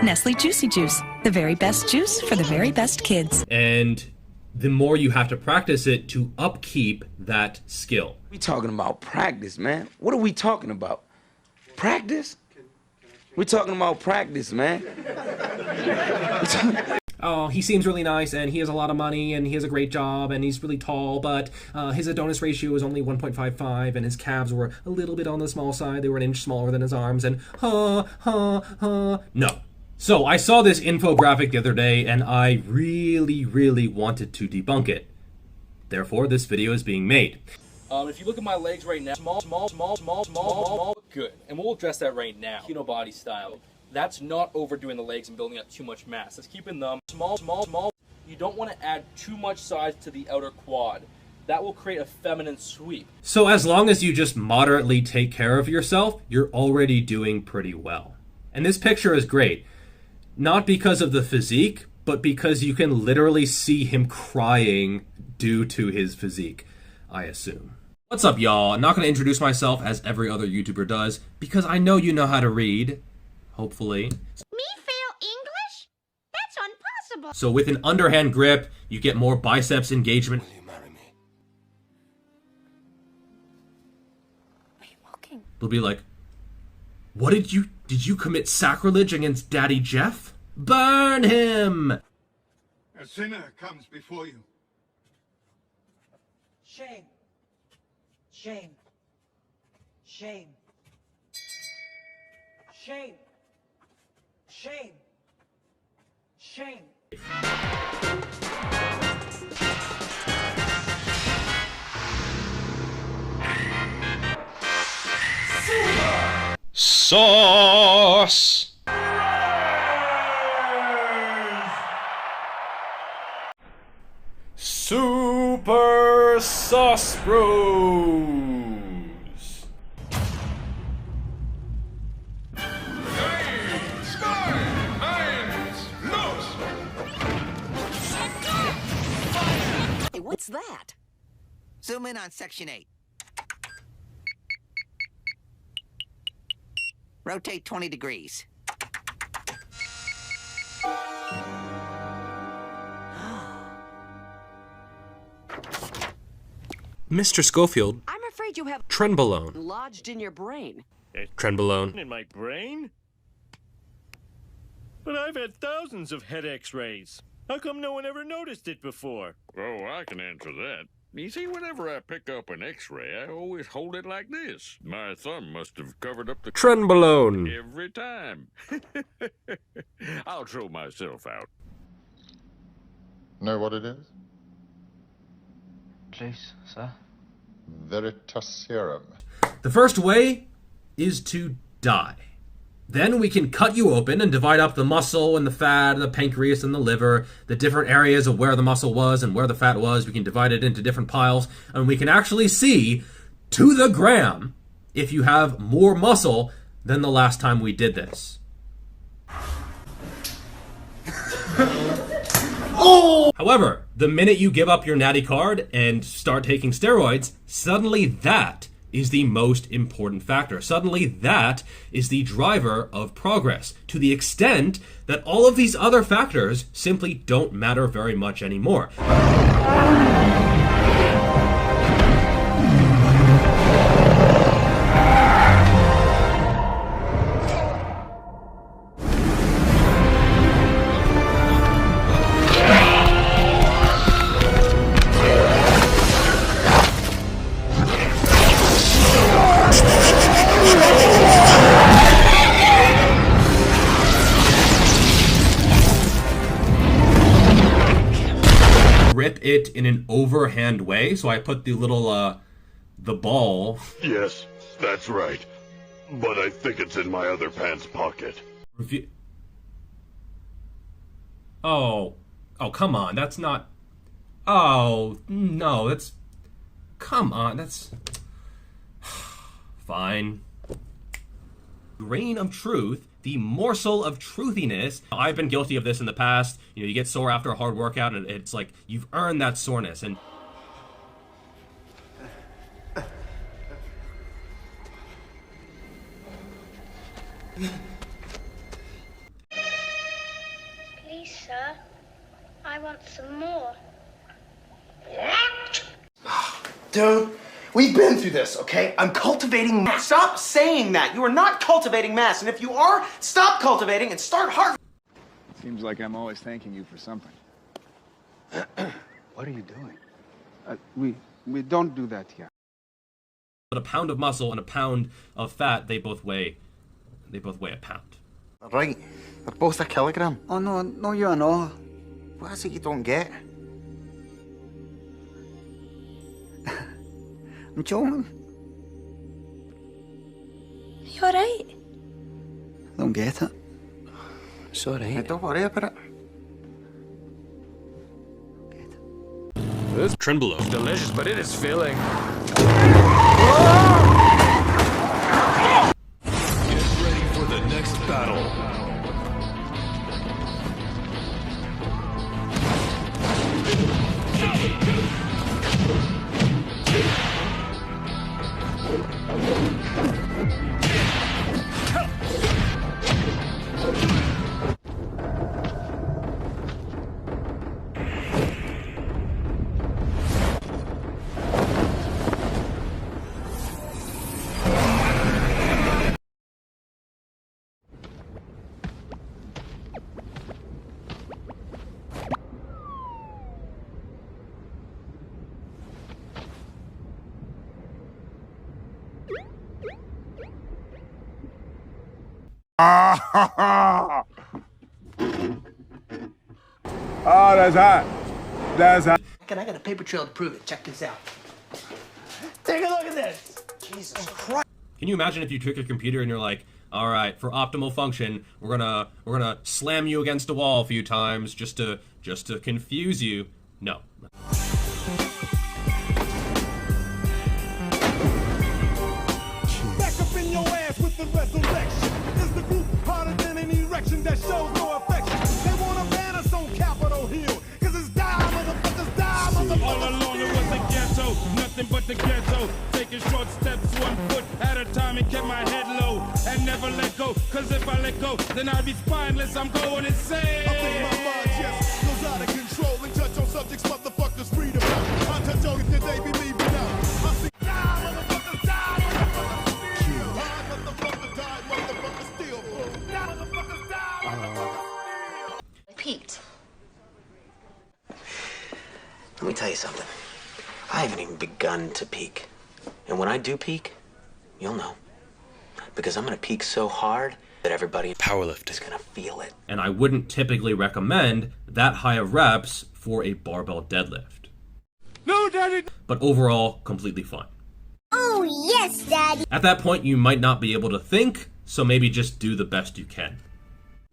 Nestle Juicy Juice, the very best juice for the very best kids. And the more you have to practice it to upkeep that skill. We talking about practice, man. What are we talking about? Practice? We're talking about practice, man. Oh, he seems really nice, and he has a lot of money, and he has a great job, and he's really tall, but his Adonis ratio is only 1.55, and his calves were a little bit on the small side. They were an inch smaller than his arms, and no. So I saw this infographic the other day, and I really wanted to debunk it. Therefore, this video is being made. If you look at my legs right now, small, good. And we'll address that right now. Keto body style. That's not overdoing the legs and building up too much mass. That's keeping them small. You don't want to add too much size to the outer quad. That will create a feminine sweep. So as long as you just moderately take care of yourself, you're already doing pretty well. And this picture is great. Not because of the physique, but because you can literally see him crying due to his physique, I assume. What's up, y'all? I'm not going to introduce myself as every other YouTuber does, because I know you know how to read. Hopefully. Me fail English? That's impossible. So with an underhand grip, you get more biceps engagement. Will you marry me? Are you walking? They'll be like, what did you commit sacrilege against Daddy Geoff? Burn him! A sinner comes before you. Shame. Shame. Shame. Shame. Shame. Shame. Sauce! Super Sauce Bros! Hey, what's that? Zoom in on section 8. Rotate 20 degrees. Mr. Schofield. I'm afraid you have Trenbolone. lodged in your brain. Trenbolone. In my brain? But I've had thousands of head x-rays. How come no one ever noticed it before? Oh, I can answer that. You see, whenever I pick up an x-ray, I always hold it like this. My thumb must have covered up the... Trenbolone. Every time. I'll throw myself out. Know what it is? Juice, sir. Veritaserum. The first way is to die. Then we can cut you open and divide up the muscle and the fat and the pancreas and the liver, the different areas of where the muscle was and where the fat was. We can divide it into different piles, and we can actually see to the gram if you have more muscle than the last time we did this. Oh! However, the minute you give up your natty card and start taking steroids, suddenly that is the most important factor. Suddenly that is the driver of progress, to the extent that all of these other factors simply don't matter very much anymore. Grip it in an overhand way, so I put the little the ball. Yes, that's right. But I think it's in my other pants pocket. Oh, come on. That's not... Oh, no, that's... Come on, that's... Fine. Grain of truth, the morsel of truthiness. I've been guilty of this in the past. You know, you get sore after a hard workout, and it's like you've earned that soreness. And Please, sir. I want some more. Dude, we've been through this, okay? I'm cultivating mass. Stop saying that. You are not cultivating mass. And if you are, stop cultivating and start harvesting. Seems like I'm always thanking you for something. What are you doing? We don't do that here. but a pound of muscle and a pound of fat, they both weigh a pound. Right. They're both a kilogram. Oh, no, you're not. What is it you don't get? I'm joking. You alright? I don't get it. It's alright. Don't worry about it. This Trimble is delicious, but it is filling. Get ready for the next battle. Oh, that's hot. That's hot. I got a paper trail to prove it. Check this out. Take a look at this. Jesus Christ. Can you imagine if you took your computer and you're like, all right, for optimal function, we're gonna slam you against a wall a few times just to confuse you? No. Back up in your ass with the resurrection. Is the group harder than an erection that shows no affection? They wanna ban us on Capitol Hill, cause it's die, motherfuckers, die, motherfuckers. All along it was a ghetto, nothing but the ghetto. Taking short steps, 1 foot at a time, and kept my head low and never let go. Cause if I let go, then I'd be spineless. I'm going insane. I think my mind just goes out of control and touch on subjects motherfuckers freedom. I touch on it that they be leaving out. I see die, motherfuckers, die, motherfuckers, steal. Die, motherfuckers, die, motherfuckers, steal. Die, motherfuckers, die, motherfuckers, steal. Peaked. Let me tell you something. I haven't even begun to peak. And when I do peak, you'll know. Because I'm gonna peak so hard that everybody in powerlifting is gonna feel it. And I wouldn't typically recommend that high of reps for a barbell deadlift. No, Daddy! But overall, completely fine. Oh, yes, Daddy. At that point, you might not be able to think, so maybe just do the best you can.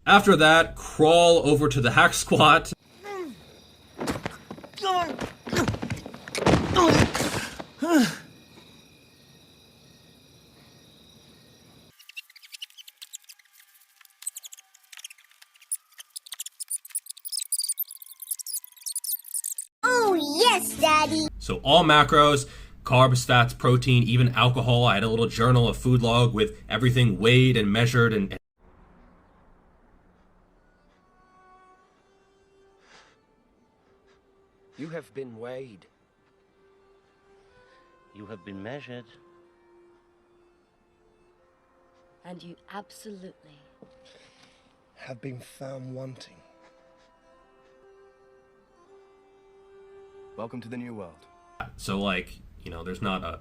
After that, crawl over to the hack squat. Oh, yes, Daddy. So all macros, carbs, fats, protein, even alcohol. I had a little journal, a food log with everything weighed and measured and You have been weighed. You have been measured. And you absolutely Have been found wanting. Welcome to the new world. so like, you know, there's not a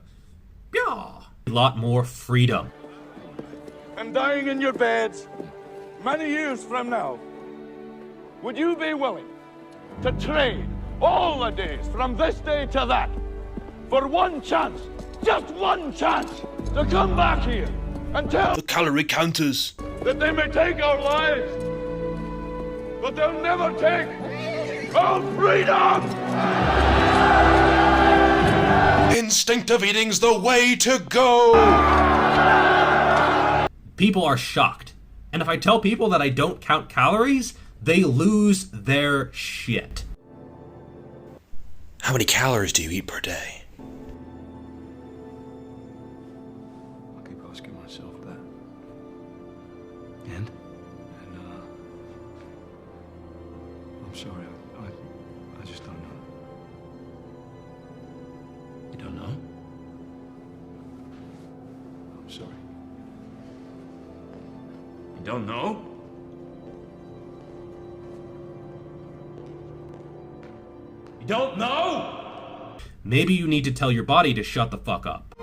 lot more freedom. And dying in your beds many years from now, would you be willing to trade all the days from this day to that for one chance, just one chance, to come back here and tell The calorie counters. that they may take our lives but they'll never take our freedom! Instinctive eating's the way to go! People are shocked. And if I tell people that I don't count calories, they lose their shit. How many calories do you eat per day? I keep asking myself that. And I'm sorry, I just don't know. You don't know? I'm sorry. You don't know? You don't know? Maybe you need to tell your body to shut the fuck up.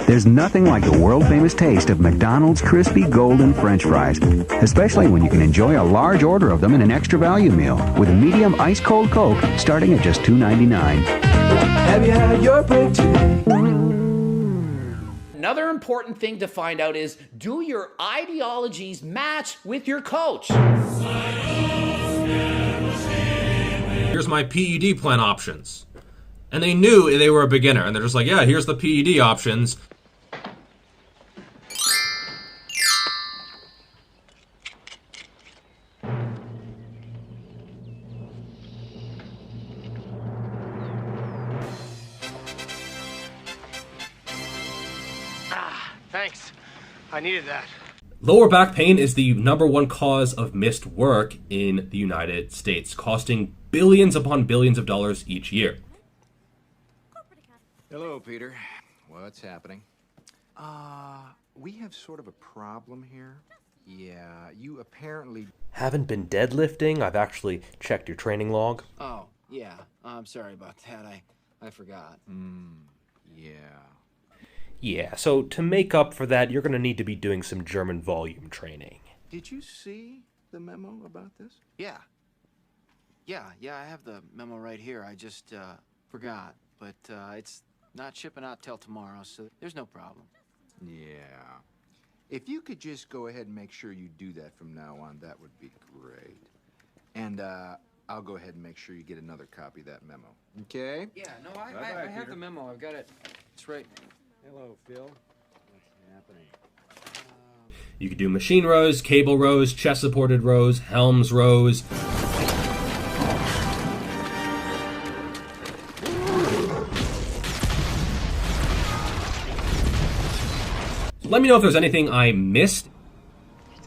There's nothing like the world-famous taste of McDonald's crispy golden French fries, especially when you can enjoy a large order of them in an extra value meal with a medium ice-cold Coke starting at just $2.99. Have you had your break today? Another important thing to find out is, do your ideologies match with your coach? Here's my PED plan options. And they knew they were a beginner, and they're just like, yeah, here's the PED options. Thanks. I needed that. Lower back pain is the #1 cause of missed work in the United States, costing billions upon billions of dollars each year. Hello, Peter. What's happening? We have sort of a problem here. Yeah, you apparently... Haven't been deadlifting? I've actually checked your training log. Oh, yeah. I'm sorry about that. I forgot. Yeah. Yeah, so to make up for that, you're going to need to be doing some German volume training. Did you see the memo about this? Yeah. Yeah, I have the memo right here. I just forgot. But it's not shipping out till tomorrow, so there's no problem. Yeah. If you could just go ahead and make sure you do that from now on, that would be great. And I'll go ahead and make sure you get another copy of that memo. Okay? Yeah, no, I have the memo. I've got it. It's right. Hello, Phil. What's happening? You could do machine rows, cable rows, chest-supported rows, helms rows. Let me know if there's anything I missed.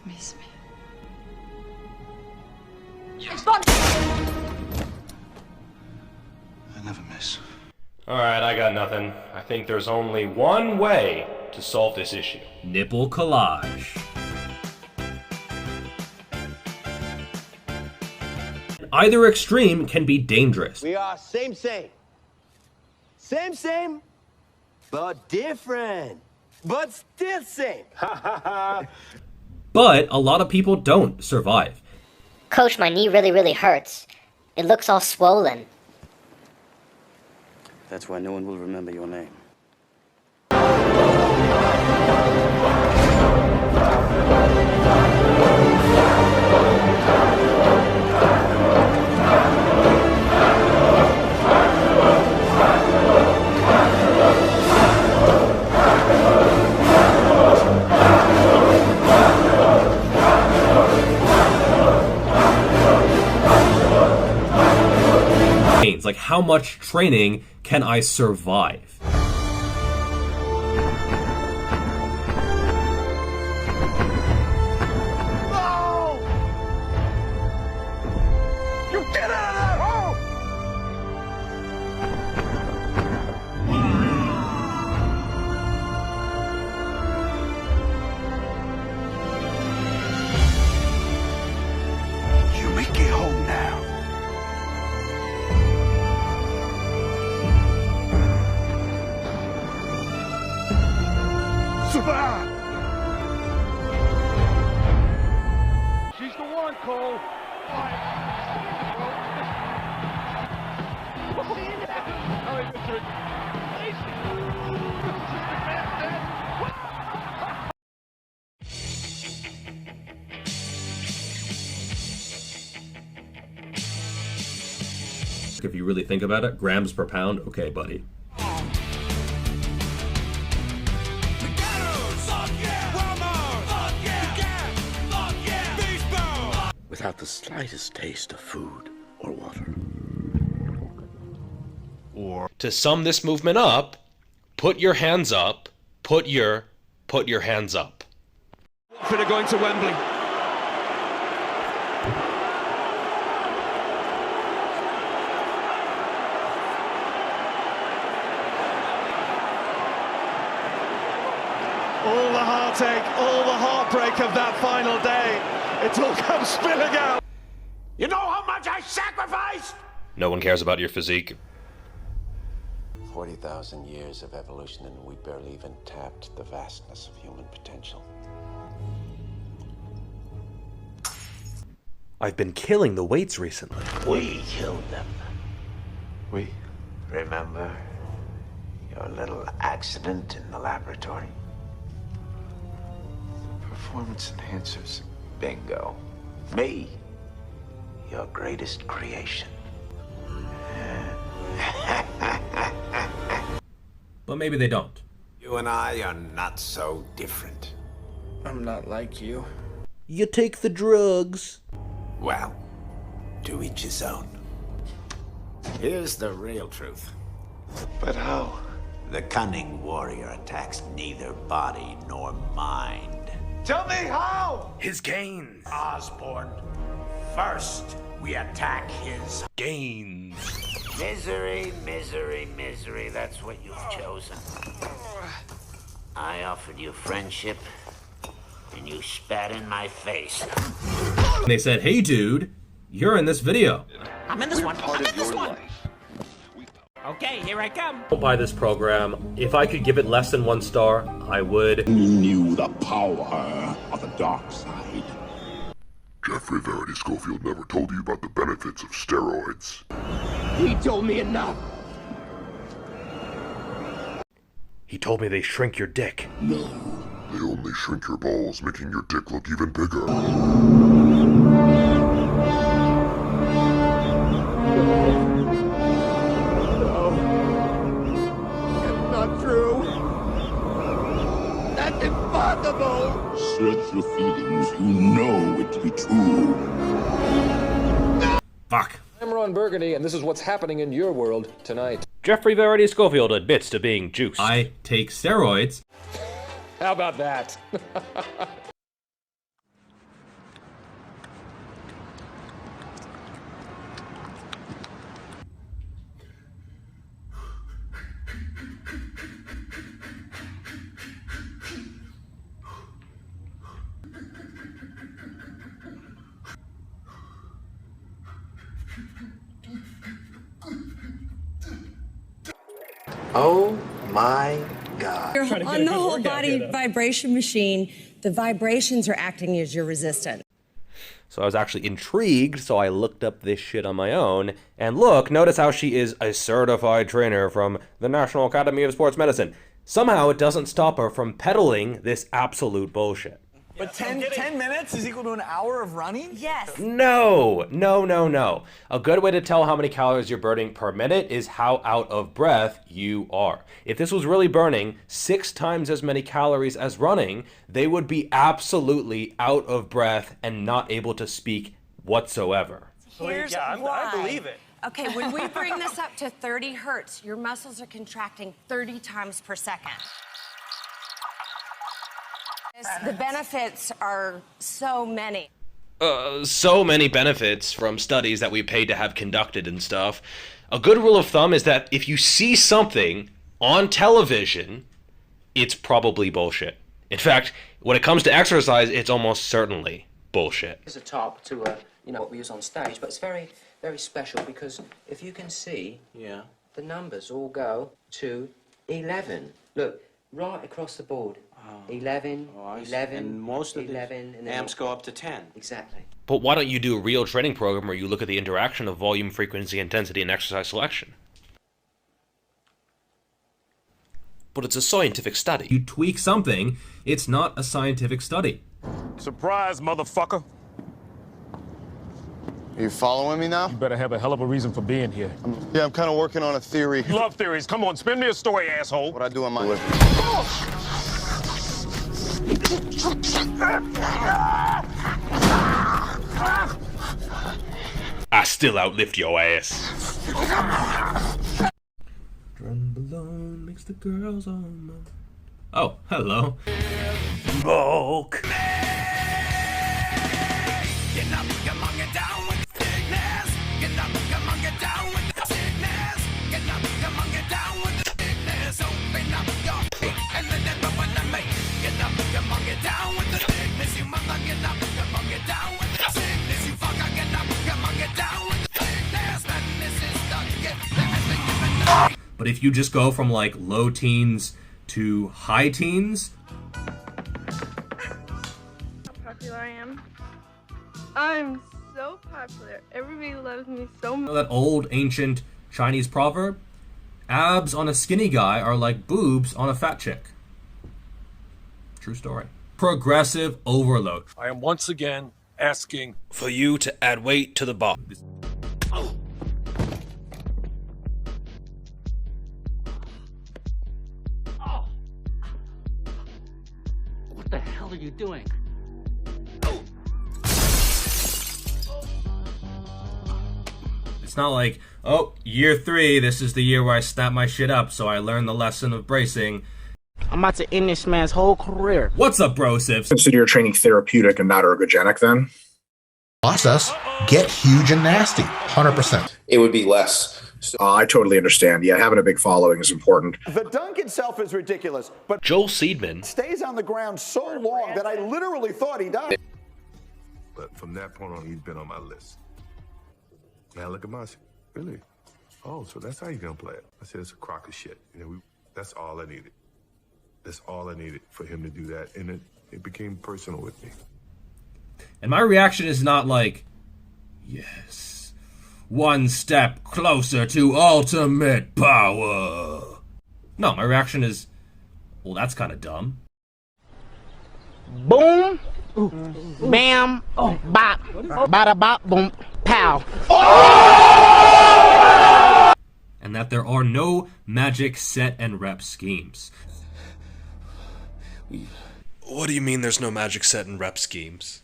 Miss me. It's fun. I never miss. Alright, I got nothing. I think there's only one way to solve this issue. Nipple collage. Either extreme can be dangerous. We are same, but different. But still same. But a lot of people don't survive. Coach, my knee really hurts. It looks all swollen. That's why no one will remember your name. Like, how much training can I survive? No! You get out of that hole! You make it home now. Survive! She's the one, Cole. If you really think about it, grams per pound, okay, buddy. Without the slightest taste of food or water. Or to sum this movement up, put your hands up, put your hands up. Watford are going to Wembley. All the heartache, all the heartbreak of that final day, it all comes spilling out. You know how much I sacrificed? No one cares about your physique. 40,000 years of evolution and we barely even tapped the vastness of human potential. I've been killing the weights recently. We killed them. We? Remember your little accident in the laboratory? Performance enhancers. Bingo. Me, your greatest creation. But maybe they don't. You and I are not so different. I'm not like you. You take the drugs. Well, to each his own. Here's the real truth. But how? The cunning warrior attacks neither body nor mind. Tell me how! His gains. Osborne, first we attack his gains. Misery, misery, misery. That's what you've chosen. I offered you friendship, and you spat in my face. They said, hey dude, you're in this video. I'm in this one. Part of your life. Okay, here I come. Don't buy this program. If I could give it less than 1 star, I would. You knew the power of the dark side. Jeffrey Verity Schofield never told you about the benefits of steroids. He told me enough. He told me they shrink your dick. No. They only shrink your balls, making your dick look even bigger. Not true. That's impossible. Search your feelings. You know it to be true. Fuck. I'm Ron Burgundy, and this is what's happening in your world tonight. Jeffrey Verity Schofield admits to being juiced. I take steroids. How about that? Oh my God. You're on the whole body vibration machine. The vibrations are acting as your resistance. So I was actually intrigued, so I looked up this shit on my own. And look, notice how she is a certified trainer from the National Academy of Sports Medicine. Somehow it doesn't stop her from peddling this absolute bullshit. But 10 minutes is equal to an hour of running? Yes. No. A good way to tell how many calories you're burning per minute is how out of breath you are. If this was really burning 6 times as many calories as running, they would be absolutely out of breath and not able to speak whatsoever. Here's why. I believe it. Okay, when we bring this up to 30 hertz, your muscles are contracting 30 times per second. The benefits are so many. So many benefits from studies that we paid to have conducted and stuff. A good rule of thumb is that if you see something on television, it's probably bullshit. In fact, when it comes to exercise, it's almost certainly bullshit. There's a top to what we use on stage, but it's very, very special because if you can see, the numbers all go to 11. Look, right across the board. 11, 11, and most of 11, the and then amps go up to 10. Exactly. But why don't you do a real training program where you look at the interaction of volume, frequency, intensity, and exercise selection? But it's a scientific study. You tweak something, it's not a scientific study. Surprise, motherfucker. Are you following me now? You better have a hell of a reason for being here. Yeah, I'm kind of working on a theory. You love theories. Come on, spin me a story, asshole. What I do in my... I still outlift your ass. Drum below makes the girls all moan. Oh, hello. Bulk. But if you just go from like low teens to high teens, how popular I am. I'm so popular. Everybody loves me so much. you know that old ancient Chinese proverb? Abs on a skinny guy are like boobs on a fat chick. True story. Progressive overload. I am once again asking For you to add weight to the bar. What the hell are you doing? It's not like, oh, year 3, this is the year where I snap my shit up, so I learned the lesson of bracing. I'm about to end this man's whole career. What's up, brosifs? Consider your training therapeutic and not ergogenic then? Process, get huge and nasty, 100%. It would be less. I totally understand. Yeah, having a big following is important. The dunk itself is ridiculous, but Joel Seedman stays on the ground so long that I literally thought he died. But from that point on, he's been on my list. Now look at my... Really? Oh, so that's how you're going to play it. I said, it's a crock of shit. You know, that's all I needed. That's all I needed for him to do that. And it became personal with me. And my reaction is not like, yes, one step closer to ultimate power. No, my reaction is, well, that's kind of dumb. Boom, bam, bop, bada bop, boom, pow. And that there are no magic set and rep schemes. What do you mean there's no magic set and rep schemes?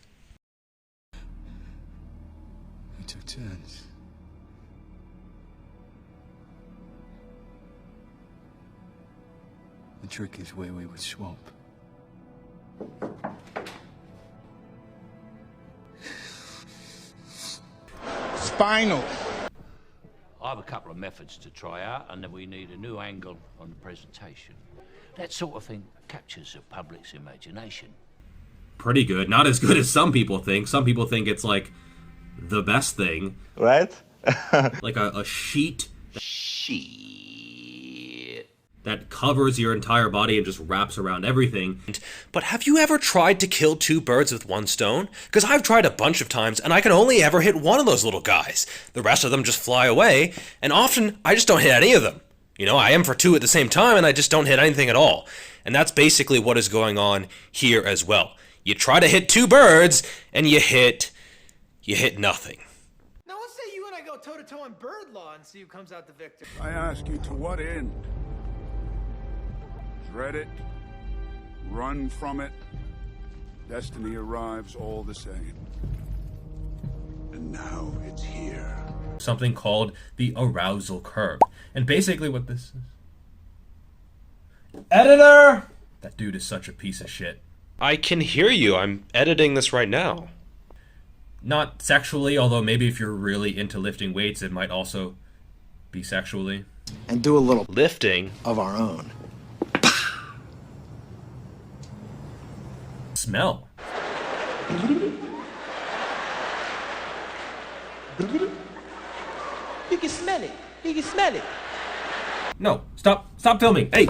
We took turns. The trick is where we would swap. Spinal. I have a couple of methods to try out, and then we need a new angle on the presentation. That sort of thing captures the public's imagination. Pretty good. Not as good as some people think. Some people think it's like the best thing. Right? Like a sheet. That covers your entire body and just wraps around everything. But have you ever tried to kill 2 birds with 1 stone? Because I've tried a bunch of times, and I can only ever hit one of those little guys. The rest of them just fly away, and often I just don't hit any of them. You know, I am for 2 at the same time, and I just don't hit anything at all. And that's basically what is going on here as well. You try to hit 2 birds, and you hit nothing. Now let's say you and I go toe-to-toe on bird law and see who comes out the victor. I ask you, to what end? Dread it, run from it, destiny arrives all the same. And now it's here. Something called the arousal curve. And basically what this is... Editor! That dude is such a piece of shit. I can hear you. I'm editing this right now. Not sexually, although maybe if you're really into lifting weights, it might also be sexually. And do a little lifting of our own. Smell. You can smell it. You can smell it. No, stop filming. Hey,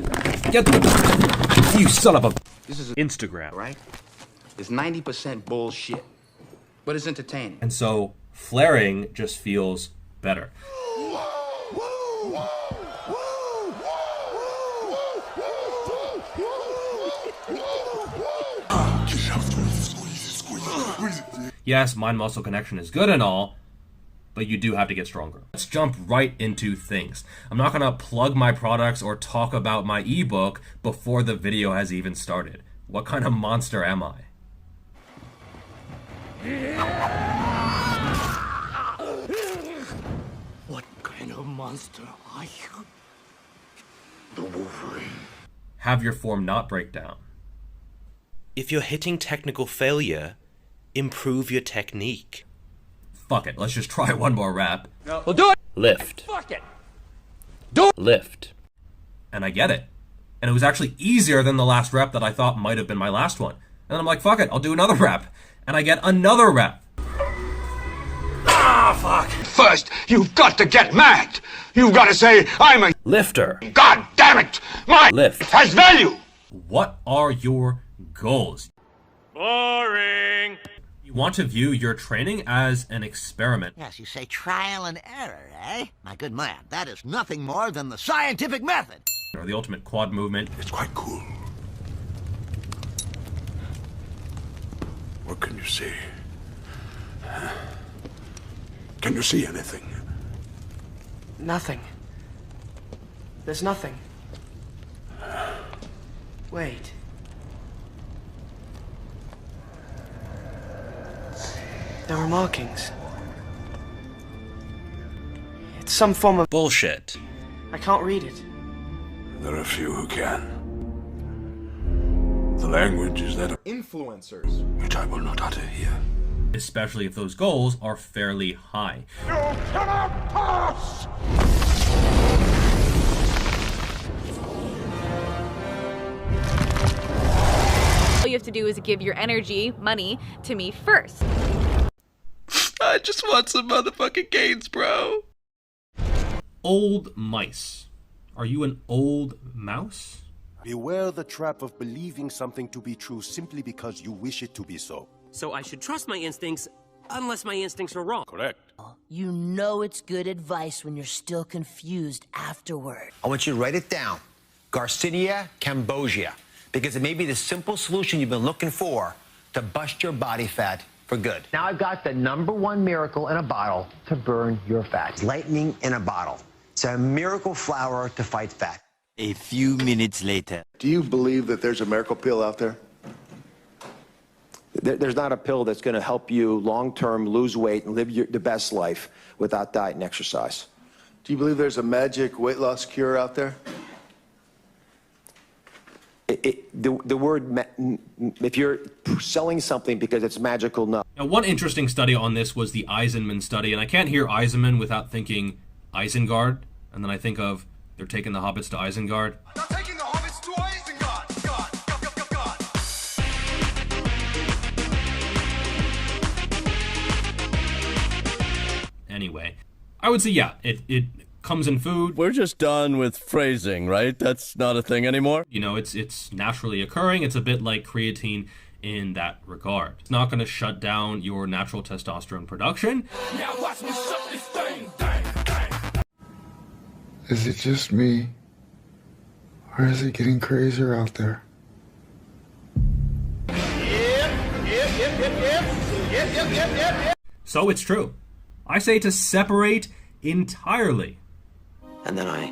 get the... You son of a... This is Instagram. Right? It's 90% bullshit. But it's entertaining. And so flaring just feels better. Yes, mind-muscle connection is good and all, but you do have to get stronger. Let's jump right into things. I'm not gonna plug my products or talk about my ebook before the video has even started. What kind of monster am I? What kind of monster are you? The Wolverine. Have your form not break down. If you're hitting technical failure, improve your technique. Fuck it, let's just try one more rep. No. We'll do it! Lift. Fuck it! Lift. And I get it. And it was actually easier than the last rep that I thought might have been my last one. And then I'm like, fuck it, I'll do another rep. And I get another rep. Ah, fuck! First, you've got to get mad! You've got to say, I'm a lifter. God damn it! My lift has value! What are your goals? Boring! You want to view your training as an experiment. Yes, you say trial and error, eh? My good man, that is nothing more than the scientific method. Or the ultimate quad movement. It's quite cool. What can you see? Can you see anything? Nothing. There's nothing. Wait. There are markings. It's some form of bullshit. I can't read it. There are few who can. The language is that of influencers, which I will not utter here. Especially if those goals are fairly high. You cannot pass! All you have to do is give your energy, money, to me first. I just want some motherfucking gains, bro. Old mice. Are you an old mouse? Beware the trap of believing something to be true simply because you wish it to be so. So I should trust my instincts unless my instincts are wrong. Correct. You know it's good advice when you're still confused afterward. I want you to write it down. Garcinia cambogia. Because it may be the simple solution you've been looking for to bust your body fat for good. Now I've got the #1 miracle in a bottle to burn your fat. Lightning in a bottle. It's a miracle flour to fight fat. A few minutes later. Do you believe that there's a miracle pill out there? There's not a pill that's going to help you long-term lose weight and live the best life without diet and exercise. Do you believe there's a magic weight loss cure out there? The word, if you're selling something because it's magical, no. Now, one interesting study on this was the Eisenman study, and I can't hear Eisenman without thinking Isengard, and then I think of they're taking the hobbits to Isengard. They're taking the hobbits to Isengard! Anyway, I would say, yeah, it comes in food. We're just done with phrasing, right? That's not a thing anymore? You know, it's naturally occurring. It's a bit like creatine in that regard. It's not going to shut down your natural testosterone production. Now watch me shut this thing down. Is it just me? Or is it getting crazier out there? Yep. So it's true. I say to separate entirely. And then I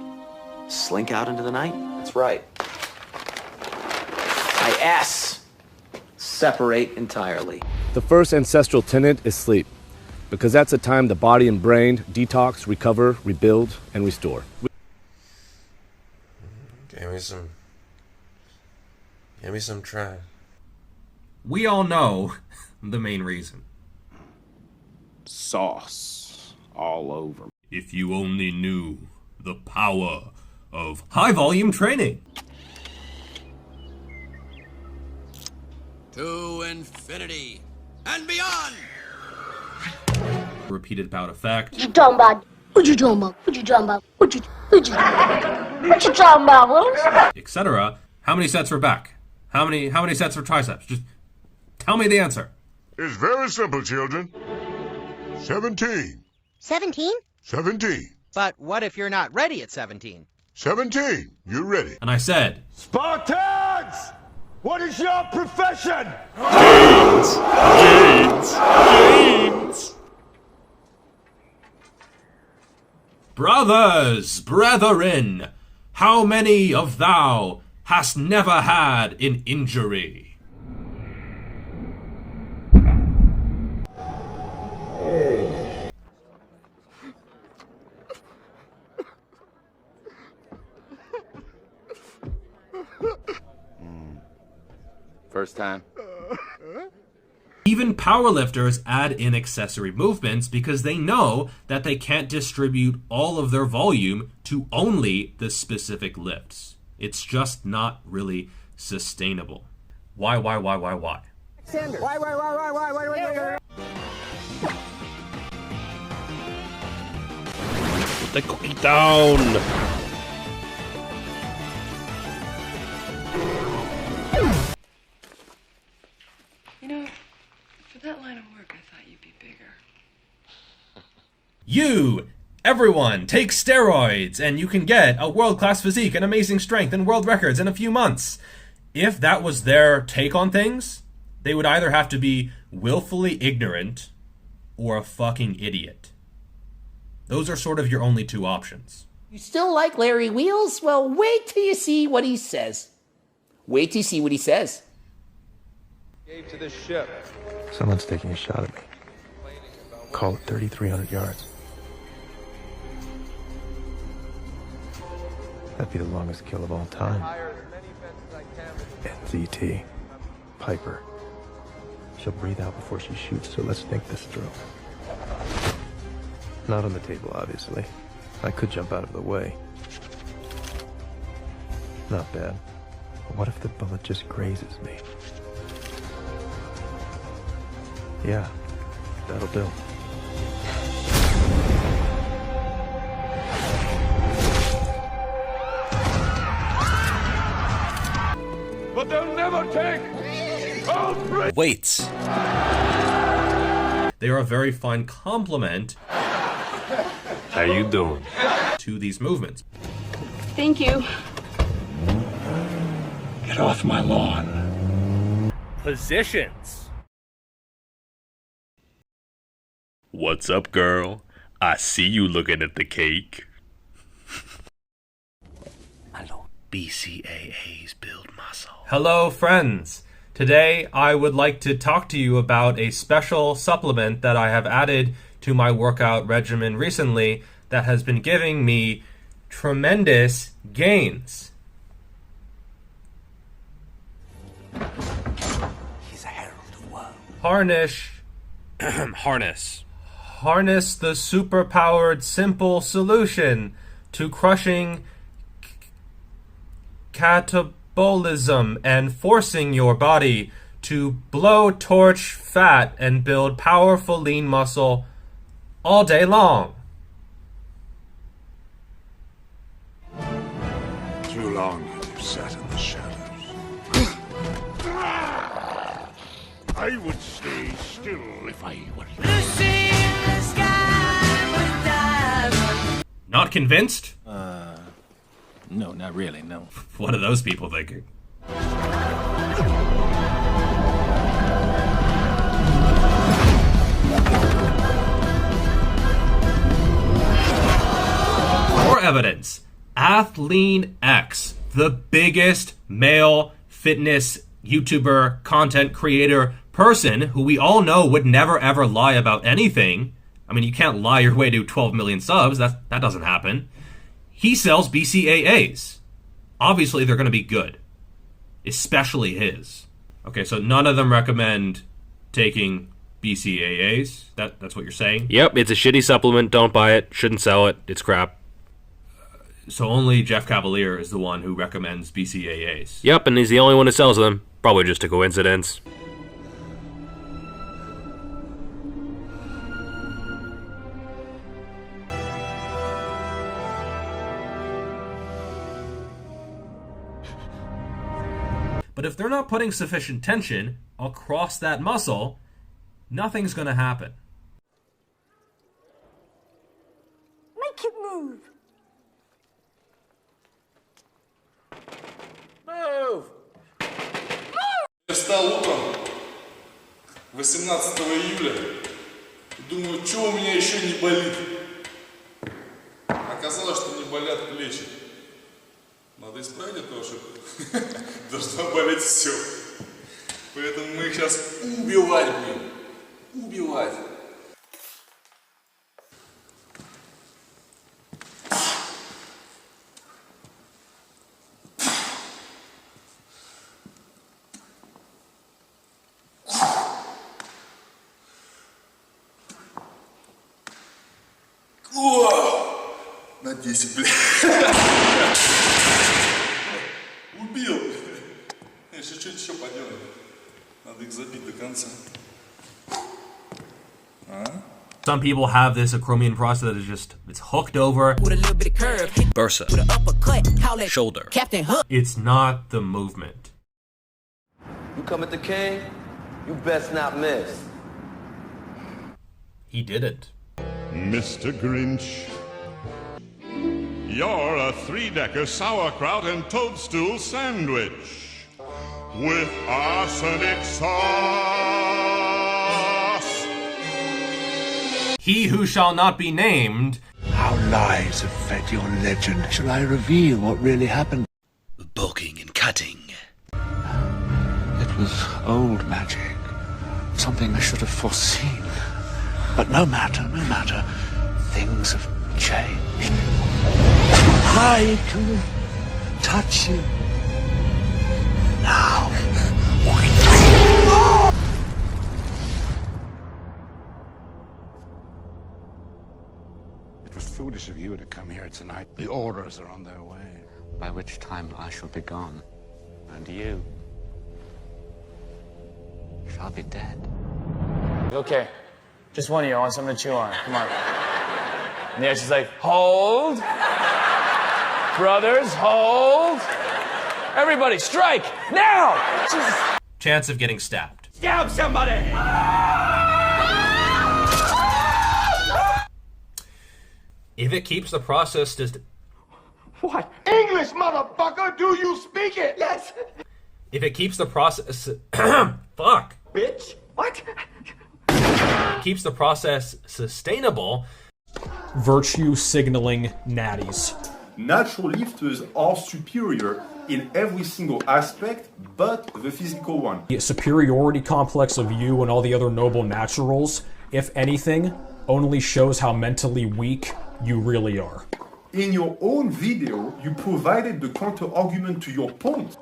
slink out into the night? That's right. I separate entirely. The first ancestral tenet is sleep, because that's a time the body and brain detox, recover, rebuild, and restore. Give me some try. We all know the main reason. Sauce all over. If you only knew the power of high volume training. To infinity and beyond. Repeated bout effect. What you talking about? What you talking about? What you talking about? What you talking about, Willis? Etc. How many sets for back? How many sets for triceps? Just tell me the answer. It's very simple, children. 17. 17? 17. But what if you're not ready at 17? 17. You're ready. And I said, Spartans! What is your profession? James! Brothers, brethren, how many of thou hast never had an injury? First time. Even powerlifters add in accessory movements because they know that they can't distribute all of their volume to only the specific lifts. It's just not really sustainable. Why? Alexander. Why? Put the cookie down! You know, for that line of work, I thought you'd be bigger. Everyone, take steroids, and you can get a world-class physique and amazing strength and world records in a few months. If that was their take on things, they would either have to be willfully ignorant or a fucking idiot. Those are sort of your only two options. You still like Larry Wheels? Well, wait till you see what he says. Wait till you see what he says. Gave to this ship. Someone's taking a shot at me. Call it 3,300 yards. That'd be the longest kill of all time. NZT. Piper. She'll breathe out before she shoots, so let's think this through. Not on the table, obviously. I could jump out of the way. Not bad. But what if the bullet just grazes me? Yeah, that'll do. But they'll never take all three. Weights. They are a very fine complement. How you doing? To these movements. Thank you. Get off my lawn. Positions. What's up, girl? I see you looking at the cake. BCAAs build muscle. Hello, friends. Today, I would like to talk to you about a special supplement that I have added to my workout regimen recently that has been giving me tremendous gains. He's a herald of woe. Harness the superpowered simple solution to crushing catabolism and forcing your body to blow torch fat and build powerful lean muscle all day long. Too long have you sat in the shadows. I would stay still if I were you. Not convinced? No, not really, no. What are those people thinking? More evidence. Athlean X, the biggest male fitness YouTuber, content creator, person who we all know would never ever lie about anything. I mean, you can't lie your way to 12 million subs. That doesn't happen. He sells BCAAs. Obviously, they're going to be good. Especially his. Okay, so none of them recommend taking BCAAs. That's what you're saying? Yep, it's a shitty supplement. Don't buy it. Shouldn't sell it. It's crap. So only Geoff Cavalier is the one who recommends BCAAs. Yep, and he's the only one who sells them. Probably just a coincidence. But if they're not putting sufficient tension across that muscle, nothing's going to happen. Make it move. Move! Я встал утром 18 июля и думаю, что у меня еще не болит. исправить от того, что должно болеть все. Поэтому мы их сейчас убивать будем. Убивать. О! На 10, блядь. Убил. Если что-то еще поделаем. Надо их забить до конца. Some people have this acromion process that is just, it's hooked over. With a little bit of curve. Bursa. With an uppercut. Call that Shoulder. Captain Hook. It's not the movement. You come at the king, you best not miss. He didn't. Mr. Grinch, you're a three-decker sauerkraut and toadstool sandwich with arsenic sauce. He who shall not be named. How lies have fed your legend. Shall I reveal what really happened? Bulking and cutting. It was old magic. Something I should have foreseen. But no matter. Things have changed. I can touch you. Now. It was foolish of you to come here tonight. The orders are on their way. By which time I shall be gone. And you shall be dead. Okay, just one of you. I want something to chew on. Come on. And the she's like, hold. Brothers, hold. Everybody, strike now. Jesus. Chance of getting stabbed. Stab somebody. If it keeps the process What? English, motherfucker! Do you speak it? Yes. If it keeps the process fuck. Bitch. What? Keeps the process sustainable. Virtue signaling natties. Natural lifters are superior in every single aspect but the physical one. The superiority complex of you and all the other noble naturals, if anything, only shows how mentally weak you really are. In your own video, you provided the counter-argument to your point.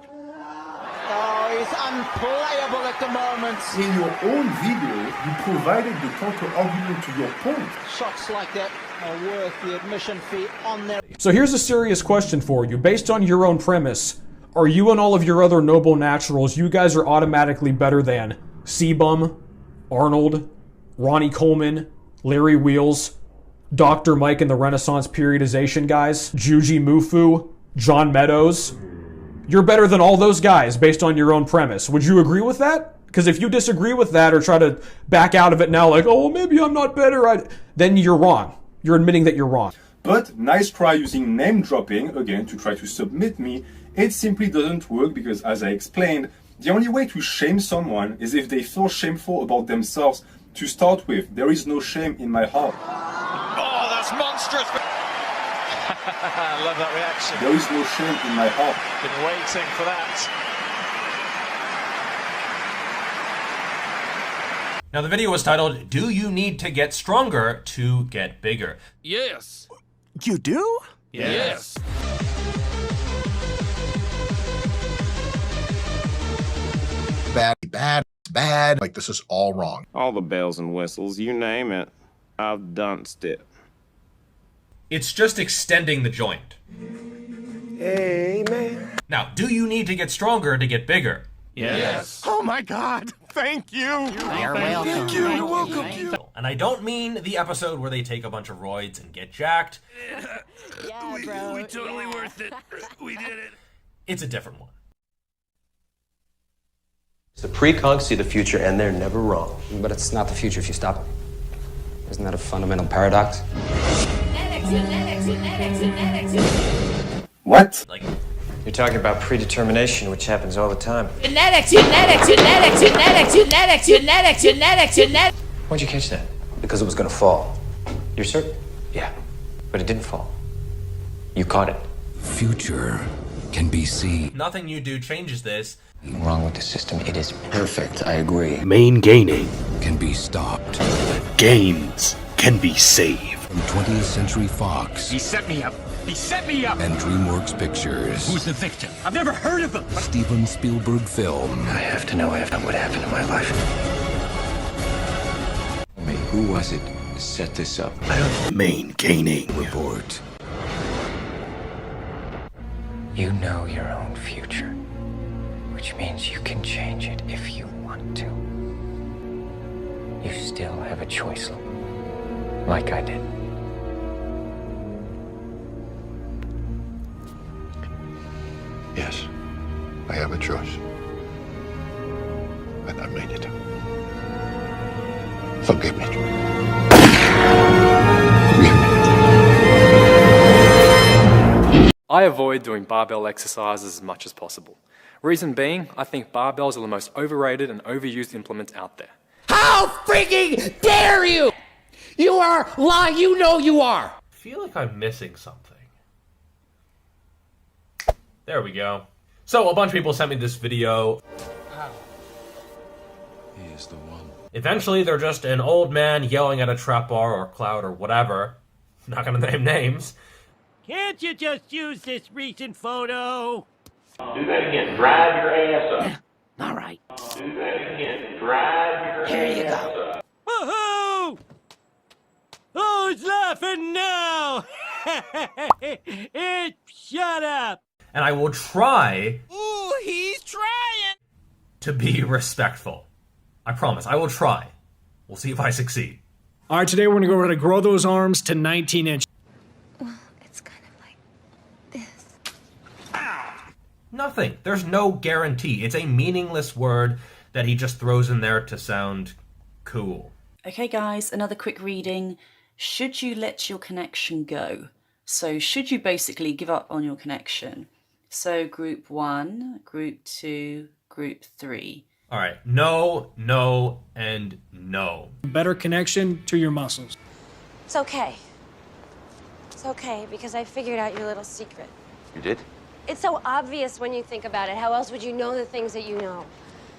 Oh, he's unplayable at the moment. In your own video, you provided the counter-argument to your point. Shots like that are worth the admission fee on their... So here's a serious question for you. Based on your own premise, are you and all of your other noble naturals, you guys are automatically better than Sebum, Arnold, Ronnie Coleman, Larry Wheels, Dr. Mike and the Renaissance periodization guys, Juji Mufu, John Meadows? You're better than all those guys based on your own premise. Would you agree with that? Because if you disagree with that or try to back out of it now like, oh, maybe I'm not better, then you're wrong. You're admitting that you're wrong. But nice try using name dropping, again, to try to submit me. It simply doesn't work because, as I explained, the only way to shame someone is if they feel shameful about themselves to start with. There is no shame in my heart. Oh, that's monstrous. I love that reaction. There is no shame in my heart. Been waiting for that. Now the video was titled, Do You Need to Get Stronger to Get Bigger? Yes. You do? Yes. Bad. Like, this is all wrong. All the bells and whistles, you name it, I've danced it. It's just extending the joint. Amen. Now, do you need to get stronger to get bigger? Yes. Oh my God! Thank you! You're welcome. Thank you, you're welcome. And I don't mean the episode where they take a bunch of roids and get jacked. Yeah, bro. We totally worth it. We did it. It's a different one. The precongs see the future and they're never wrong. But it's not the future if you stop it. Isn't that a fundamental paradox? What? Like, you're talking about predetermination, which happens all the time. Genetics. Why'd you catch that? Because it was gonna fall. You're certain? Yeah. But it didn't fall. You caught it. Future can be seen. Nothing you do changes this. Wrong with the system. It is perfect. I agree. Main gaining Can be stopped. gains can be saved. From 20th Century Fox. He set me up. He set me up. And DreamWorks Pictures. Who's the victim? I've never heard of him. Steven Spielberg film. I have to know what happened in my life. Who was it that set this up? Main gaining report. You know your own future, which means you can change it if you want to. You still have a choice, like I did. Yes, I have a choice. And I made it. Forgive me. I avoid doing barbell exercises as much as possible. Reason being, I think barbells are the most overrated and overused implements out there. How freaking dare you! You are lying, you know you are! I feel like I'm missing something. There we go. So a bunch of people sent me this video. He is the one. Eventually they're just an old man yelling at a trap bar or cloud or whatever. Not gonna name names. Can't you just use this recent photo? Do that again. Drive your ass up. All right. Do that again. Drive your Here you ass go. up. Woohoo! Who's laughing now? Shut up! And I will try Ooh, he's trying! to be respectful. I promise, I will try. We'll see if I succeed. All right, today we're gonna go over to grow those arms to 19 inches. Nothing. There's no guarantee. It's a meaningless word that he just throws in there to sound cool. Okay guys, another quick reading. Should you let your connection go? So should you basically give up on your connection? So group 1, group 2, group 3. All right. No, no, and no. Better connection to your muscles. It's okay. It's okay, because I figured out your little secret. You did? It's so obvious when you think about it. How else would you know the things that you know?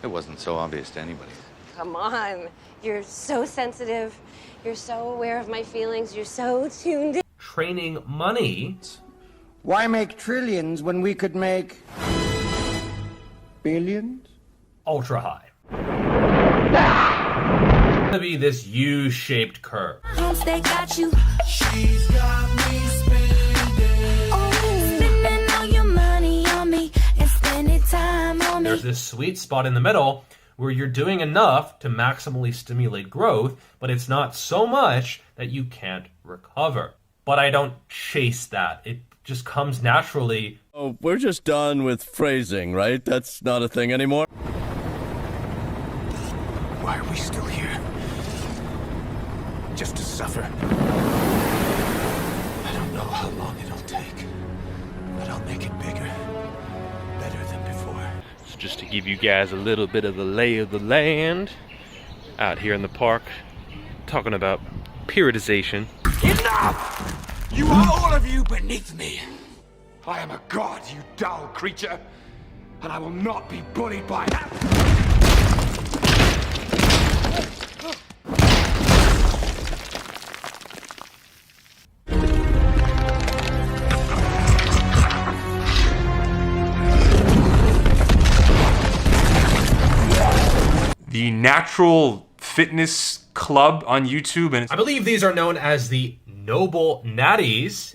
It wasn't so obvious to anybody. Come on. You're so sensitive. You're so aware of my feelings. You're so tuned in. Training money. Why make trillions when we could make billions? Ultra high. Gonna be this U-shaped curve. They got you. She's got me spending. Oh, spending all your money on me and spending time on me. There's this sweet spot in the middle where you're doing enough to maximally stimulate growth, but it's not so much that you can't recover. But I don't chase that. It just comes naturally. Oh, we're just done with phrasing, right? That's not a thing anymore. Why are we still here? Just to suffer? I don't know how long it'll take, but I'll make it bigger, better than before. So just to give you guys a little bit of the lay of the land out here in the park, talking about periodization. Enough! You are all of you beneath me. I am a god, you dull creature, and I will not be bullied by that. The Natural Fitness Club on YouTube, and I believe these are known as the Noble Natties.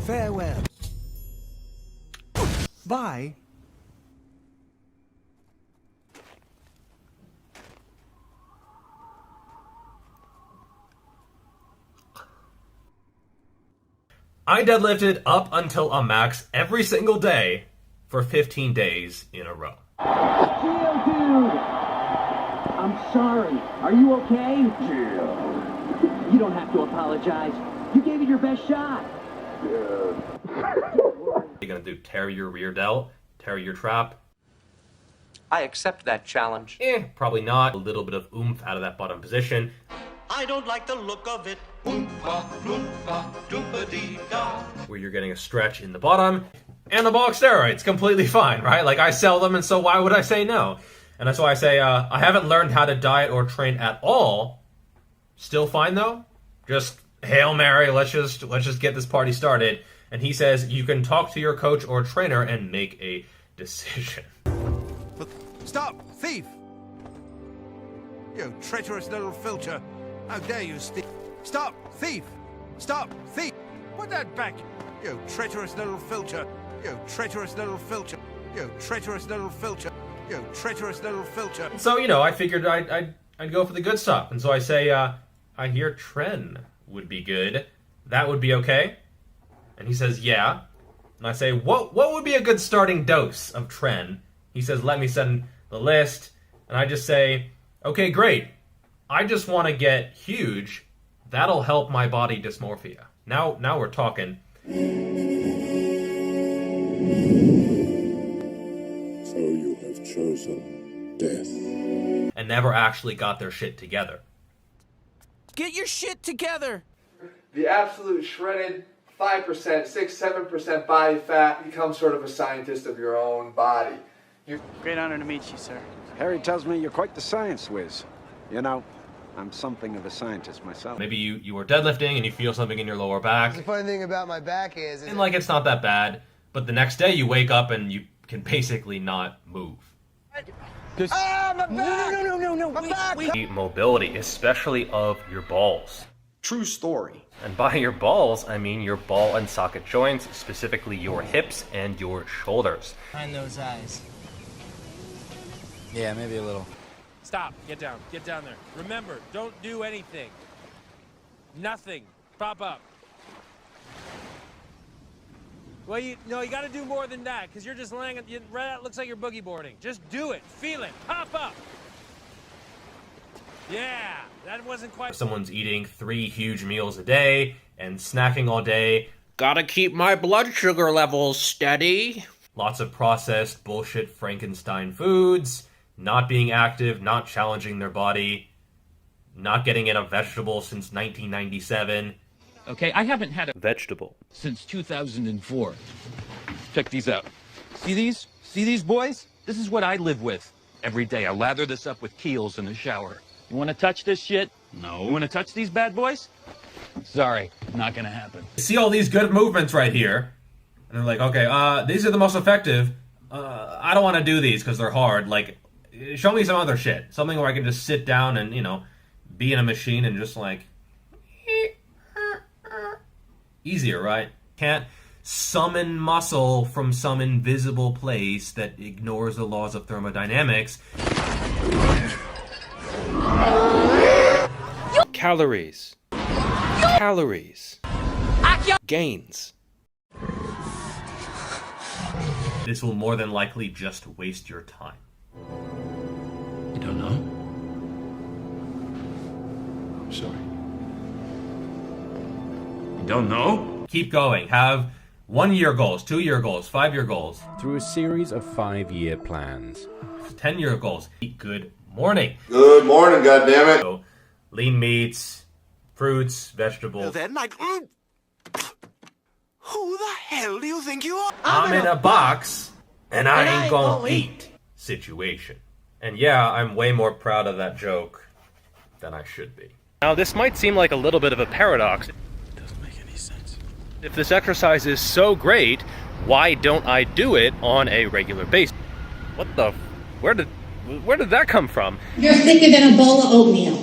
Farewell. Bye. I deadlifted up until a max every single day for 15 days in a row. Geo, dude! I'm sorry. Are you okay? Geo. You don't have to apologize. You gave it your best shot. You're gonna do tear your rear delt, tear your trap. I accept that challenge. Probably not. A little bit of oomph out of that bottom position. I don't like the look of it. Oompa, loompa, doompa-dee-da. Where you're getting a stretch in the bottom. Anabolic steroids, completely fine, right? Like, I sell them, and so why would I say no? And that's why I say, I haven't learned how to diet or train at all. Still fine, though. Just, Hail Mary, let's just get this party started. And he says, you can talk to your coach or trainer and make a decision. Stop, thief! You treacherous little filcher. How dare you steal? Stop, thief! Stop, thief! Put that back! You treacherous little filcher. You treacherous little filcher. You treacherous little filcher. You treacherous little filcher. So, you know, I figured I'd go for the good stuff. And so I say, I hear Tren would be good. That would be okay? And he says, yeah. And I say, what would be a good starting dose of Tren? He says, let me send the list. And I just say, okay, great. I just want to get huge. That'll help my body dysmorphia. Now we're talking. So you have chosen death. And never actually got their shit together. Get your shit together! The absolute shredded 5%, 6-7% body fat, become sort of a scientist of your own body. Great honor to meet you, sir. Harry tells me you're quite the science whiz. You know, I'm something of a scientist myself. Maybe you were deadlifting and you feel something in your lower back. The funny thing about my back is... And like, it's not that bad. But the next day you wake up and you can basically not move. Ah, my back! No, my back! Mobility, especially of your balls. True story. And by your balls, I mean your ball and socket joints, specifically your hips and your shoulders. Behind those eyes. Yeah, maybe a little. Stop. Get down. Get down there. Remember, don't do anything. Nothing. Pop up. Well, you got to do more than that, because you're just laying. That looks like you're boogie boarding. Just do it. Feel it. Pop up. Yeah, that wasn't quite. If someone's eating 3 huge meals a day and snacking all day, gotta keep my blood sugar levels steady. Lots of processed bullshit Frankenstein foods. Not being active, not challenging their body, not getting in a vegetable since 1997. Okay, I haven't had a vegetable since 2004. Check these out. See these? See these, boys? This is what I live with every day. I lather this up with Kiehl's in the shower. You want to touch this shit? No. You want to touch these bad boys? Sorry, not gonna happen. See all these good movements right here, and they're like, okay, these are the most effective. I don't want to do these because they're hard. Like, show me some other shit. Something where I can just sit down and, you know, be in a machine and just like... Easier, right? Can't summon muscle from some invisible place that ignores the laws of thermodynamics. Calories. Calories. Gains. This will more than likely just waste your time. You don't know? I'm sorry. You don't know? Keep going. Have 1-year goals, 2-year goals, 5-year goals. Through a series of 5-year plans. 10-year goals. Eat good morning. Good morning, goddammit. So, lean meats, fruits, vegetables. Then like, who the hell do you think you are? I'm in a box, and I ain't gonna eat situation. And yeah, I'm way more proud of that joke than I should be. Now, this might seem like a little bit of a paradox. It doesn't make any sense. If this exercise is so great, why don't I do it on a regular basis? What the... Where did that come from? You're thicker than a bowl of oatmeal.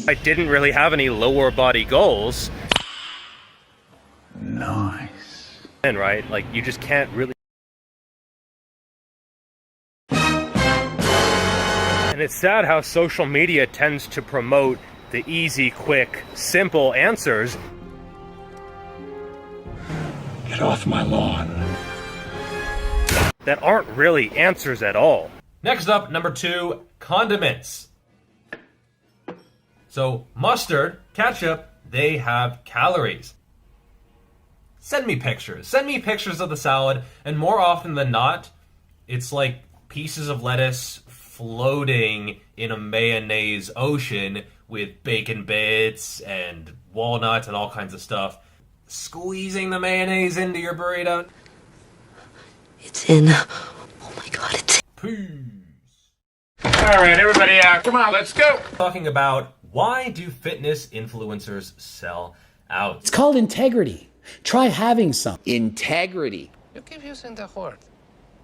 I didn't really have any lower body goals. Nice. And right, like, you just can't really... And it's sad how social media tends to promote the easy, quick, simple answers. Get off my lawn. That aren't really answers at all. Next up, number 2, condiments. So, mustard, ketchup, they have calories. send me pictures. Send me pictures of the salad, and more often than not, it's like pieces of lettuce floating in a mayonnaise ocean with bacon bits and walnuts and all kinds of stuff. Squeezing the mayonnaise into your burrito. It's in. Oh my god, it's in. Peace. Alright, everybody out. Come on, let's go. Talking about why do fitness influencers sell out? It's called integrity. Try having some. Integrity. You keep using the word.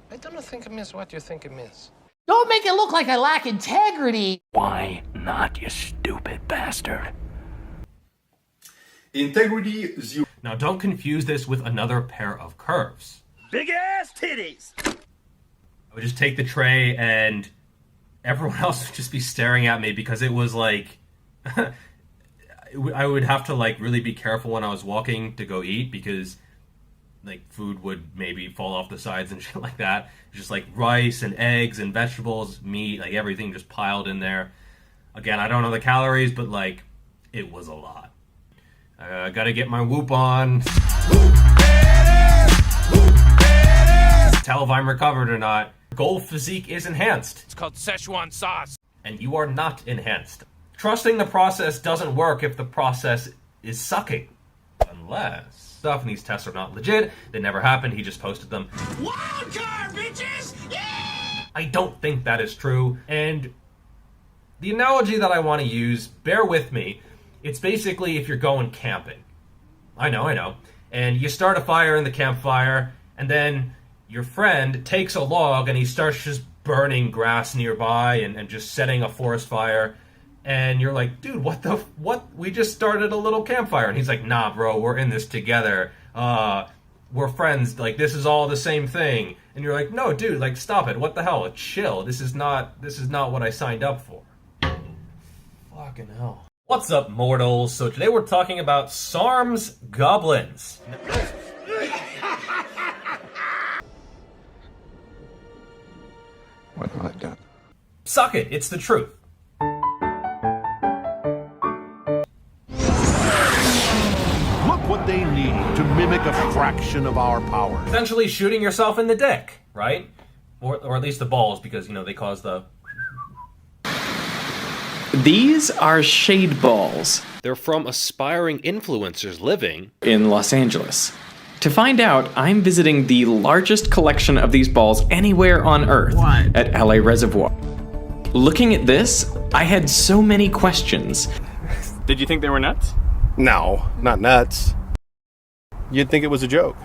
I don't think it means what you think it means. Don't make it look like I lack integrity. Why not, you stupid bastard? Integrity zero. Now don't confuse this with another pair of curves. Big ass titties! I would just take the tray and everyone else would just be staring at me because it was like... I would have to like really be careful when I was walking to go eat because like food would maybe fall off the sides and shit like that. Just like rice and eggs and vegetables, meat, like everything just piled in there. Again, I don't know the calories, but like it was a lot. I gotta get my whoop on. Tell if I'm recovered or not. Goal physique is enhanced. It's called Szechuan sauce. And you are not enhanced. Trusting the process doesn't work if the process is sucking. Unless stuff in these tests are not legit, they never happened, he just posted them. Wild card, bitches! Yeah! I don't think that is true, and the analogy that I want to use, bear with me, it's basically if you're going camping. I know. And you start a fire in the campfire, and then your friend takes a log and he starts just burning grass nearby and just setting a forest fire. And you're like, dude, what? We just started a little campfire. And he's like, nah, bro, we're in this together. We're friends. Like, this is all the same thing. And you're like, no, dude, like, stop it. What the hell? Chill. This is not what I signed up for. Fucking hell. What's up, mortals? So today we're talking about SARM's goblins. What have I done? Suck it. It's the truth. What they need to mimic a fraction of our power. Essentially shooting yourself in the dick, right? Or at least the balls, because, you know, they cause the... These are shade balls. They're from aspiring influencers living in Los Angeles. To find out, I'm visiting the largest collection of these balls anywhere on Earth at LA Reservoir. Looking at this, I had so many questions. Did you think they were nuts? No, not nuts. You'd think it was a joke.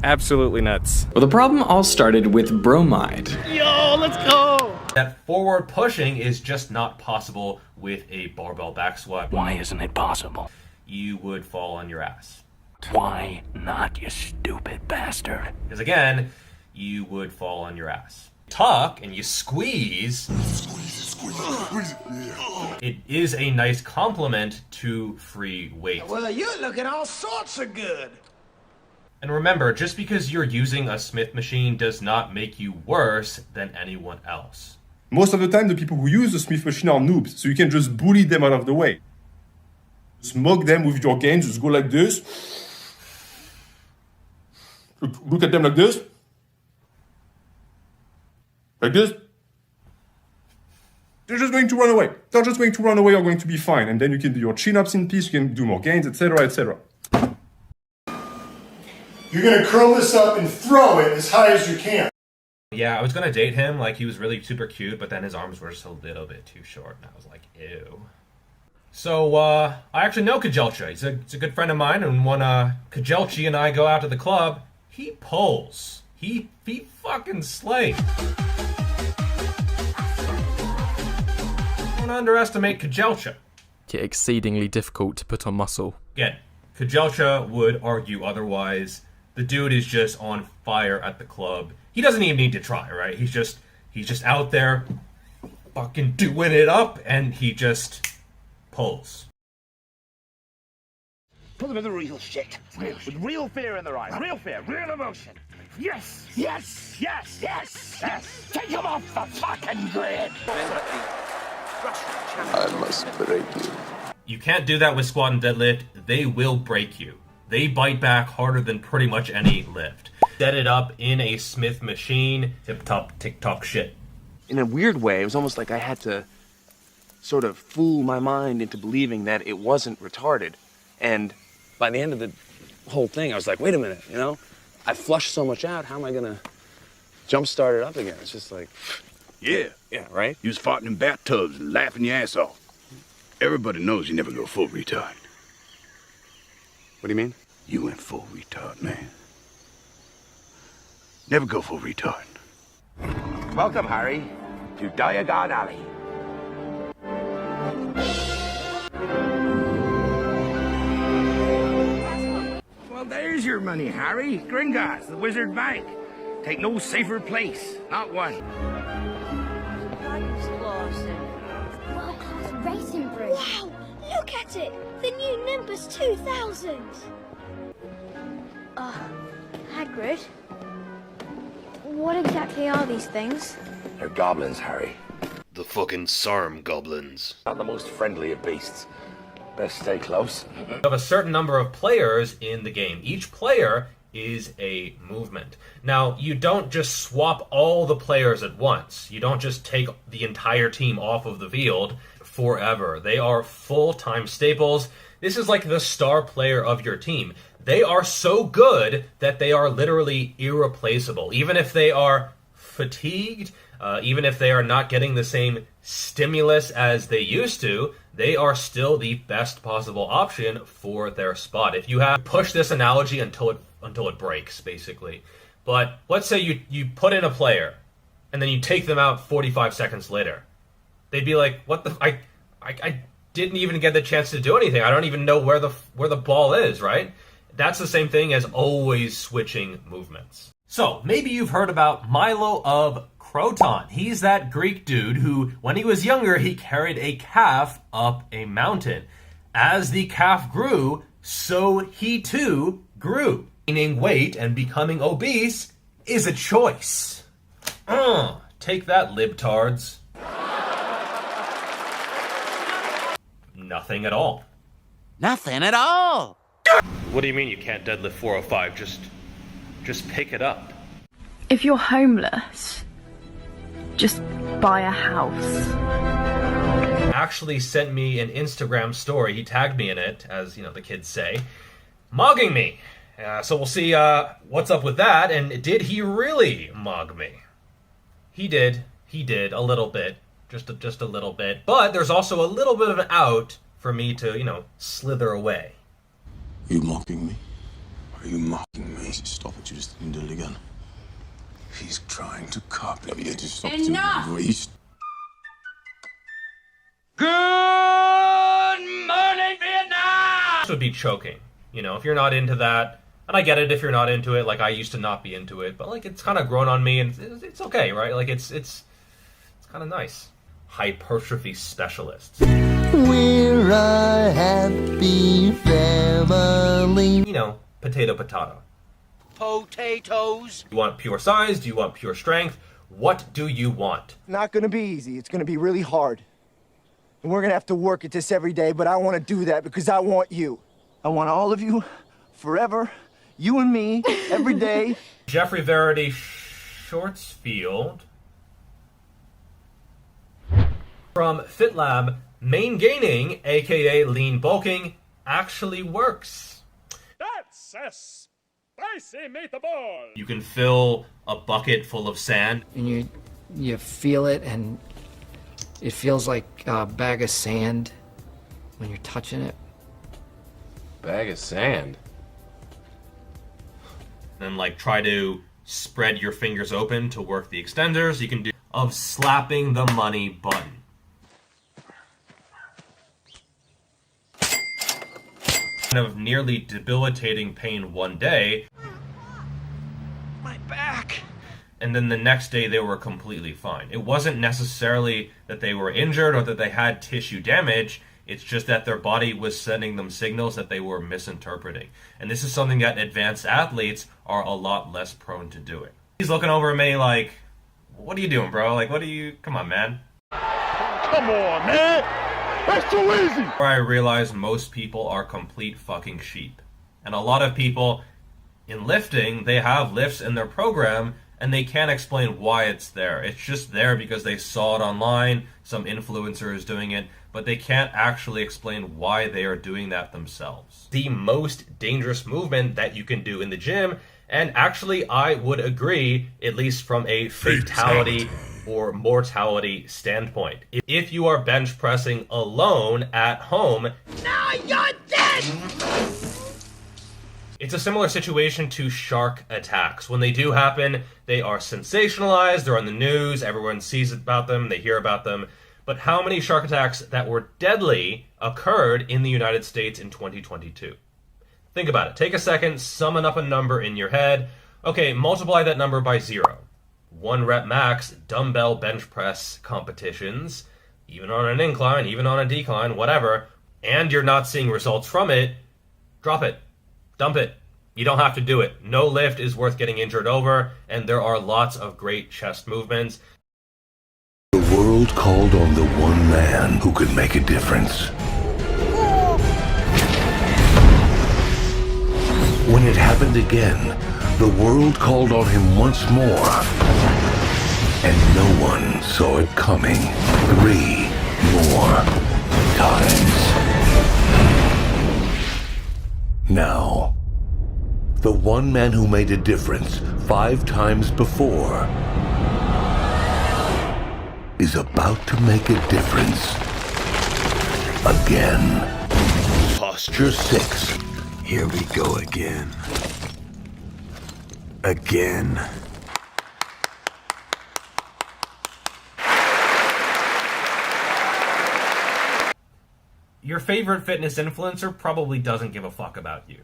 Absolutely nuts. Well, the problem all started with bromide. Yo, let's go! That forward pushing is just not possible with a barbell back squat. Why isn't it possible? You would fall on your ass. Why not, you stupid bastard? Because again, you would fall on your ass. Tuck and you squeeze. It is a nice complement to free weight. Well, you're looking all sorts of good. And remember, just because you're using a Smith machine does not make you worse than anyone else. Most of the time, the people who use the Smith machine are noobs, so you can just bully them out of the way. Smoke them with your gains, just go like this. Look at them like this. Like this. They're just going to run away. They're just going to run away, you're going to be fine. And then you can do your chin-ups in peace, you can do more gains, etc., etc. You're going to curl this up and throw it as high as you can. Yeah, I was going to date him, like he was really super cute, but then his arms were just a little bit too short, and I was like, ew. So, I actually know Kajelcha. He's a good friend of mine, and when Kajelchi and I go out to the club, he pulls. He fucking slays. Don't underestimate Kajelcha. It's exceedingly difficult to put on muscle. Again, Kajelcha would argue otherwise. The dude is just on fire at the club. He doesn't even need to try, right? He's just out there fucking doing it up, and he just pulls. Put them in the real shit. With real fear in their eyes. Real fear, real emotion. Yes, yes, yes, yes, yes. Take them off the fucking grid. I must break you. You can't do that with squat and deadlift. They will break you. they bite back harder than pretty much any lift. Set it up in a Smith machine, tip-top, tick-tock shit. In a weird way, it was almost like I had to sort of fool my mind into believing that it wasn't retarded. And by the end of the whole thing, I was like, wait a minute, you know? I flushed so much out, how am I gonna jumpstart it up again? It's just like... Yeah. Yeah, right? You was farting in bathtubs and laughing your ass off. Everybody knows you never go full retard. What do you mean? You went full retard, man. Never go full retard. Welcome, Harry, to Diagon Alley. Well, there's your money, Harry. Gringotts, the Wizard Bank. Take no safer place, not one. World-class racing bridge. Wow, look at it. The new Nimbus 2000. Hagrid, what exactly are these things? They're goblins, Harry. The fucking Sarm goblins. Not the most friendly of beasts. Best stay close. You have a certain number of players in the game. Each player is a movement. Now, you don't just swap all the players at once. You don't just take the entire team off of the field forever. They are full-time staples. This is like the star player of your team. They are so good that they are literally irreplaceable. Even if they are fatigued, even if they are not getting the same stimulus as they used to, they are still the best possible option for their spot. If you have push this analogy until it breaks, basically. But let's say you put in a player and then you take them out 45 seconds later. They'd be like, "What the? I didn't even get the chance to do anything. I don't even know where the ball is." Right? That's the same thing as always switching movements. So maybe you've heard about Milo of Croton. He's that Greek dude who, when he was younger, he carried a calf up a mountain. As the calf grew, so he too grew. Gaining weight and becoming obese is a choice. Take that, libtards. Nothing at all. Nothing at all. What do you mean you can't deadlift 405? Just pick it up. If you're homeless, just buy a house. Actually sent me an Instagram story. He tagged me in it, as you know the kids say, mugging me. So we'll see what's up with that. And did he really mug me? He did. He did a little bit, just a little bit. But there's also a little bit of an out for me to, slither away. Are you mocking me? Are you mocking me? Stop it! You just didn't do it again. He's trying to copy you. Just stop it. Enough! Good morning, Vietnam! This would be choking. If you're not into that, and I get it if you're not into it, like I used to not be into it, but like it's kind of grown on me and it's okay, right? Like it's kind of nice. Hypertrophy specialists. We're a happy family. Potato, potato. Potatoes. You want pure size? Do you want pure strength? What do you want? Not gonna be easy. It's gonna be really hard. And we're gonna have to work at this every day, but I wanna do that because I want you. I want all of you, forever. You and me, every day. Jeffrey Verity Shortsfield from FitLab, main gaining, aka lean bulking, actually works. That's a spicy meatball. You can fill a bucket full of sand. And you feel it, and it feels like a bag of sand when you're touching it. Bag of sand? Then try to spread your fingers open to work the extenders. You can do of slapping the money button. Of nearly debilitating pain one day. My back. And then the next day they were completely fine. It wasn't necessarily that they were injured or that they had tissue damage. It's just that their body was sending them signals that they were misinterpreting. And this is something that advanced athletes are a lot less prone to doing. He's looking over at me like, what are you doing, bro? Come on, man. Come on, man. That's too easy. I realized most people are complete fucking sheep. And a lot of people in lifting, they have lifts in their program and they can't explain why it's there. It's just there because they saw it online, some influencer is doing it, but they can't actually explain why they are doing that themselves. The most dangerous movement that you can do in the gym, and actually I would agree, at least from a fatality or mortality standpoint. If you are bench pressing alone at home, Now you're dead! it's a similar situation to shark attacks. When they do happen, they are sensationalized, they're on the news, everyone sees about them, they hear about them. But how many shark attacks that were deadly occurred in the United States in 2022? Think about it. Take a second, summon up a number in your head. Okay, multiply that number by 0. 1 rep max dumbbell bench press competitions, even on an incline, even on a decline, whatever, and you're not seeing results from it, drop it. Dump it. You don't have to do it. No lift is worth getting injured over, and there are lots of great chest movements. The world called on the one man who could make a difference. When it happened again, the world called on him once more, and no one saw it coming 3 more times. Now, the one man who made a difference 5 times before is about to make a difference again. Posture 6. Here we go again. Again. Your favorite fitness influencer probably doesn't give a fuck about you.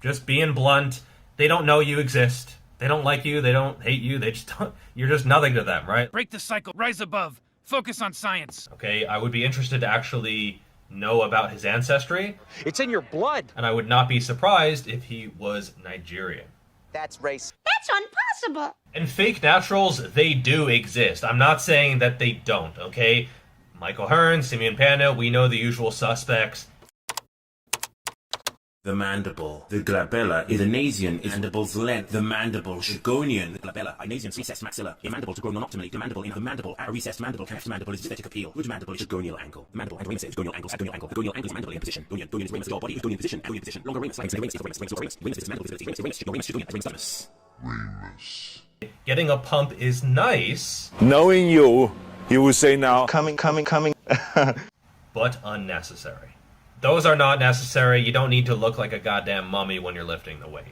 Just being blunt, they don't know you exist. They don't like you, they don't hate you, they just don't, you're just nothing to them, right? Break the cycle, rise above, focus on science. Okay, I would be interested to actually know about his ancestry. It's in your blood. And I would not be surprised if he was Nigerian. That's race. That's impossible. And fake naturals, they do exist. I'm not saying that they don't, okay? Michael Hearn, Simeon Panda, we know the usual suspects. The mandible. The glabella. Indonesian is mandible's length. The mandible. Shigonian. The glabella. Indonesian recessed maxilla. A mandible to grow non-optimally. The mandible in the mandible. A recessed mandible. Cleft mandible is aesthetic appeal. Root mandible is gonial angle. The mandible. And ramus is gonial angle. Gonial angle. The gonial angle is mandible in position. Gonian. Gonian is ramus. Your body is gonial position. Gonial position. Longer ramus. Ramus is ramus. Ramus is mandible. Ramus is ramus. Getting a pump is nice. Knowing you will say now, coming. But unnecessary. Those are not necessary. You don't need to look like a goddamn mummy when you're lifting the weight.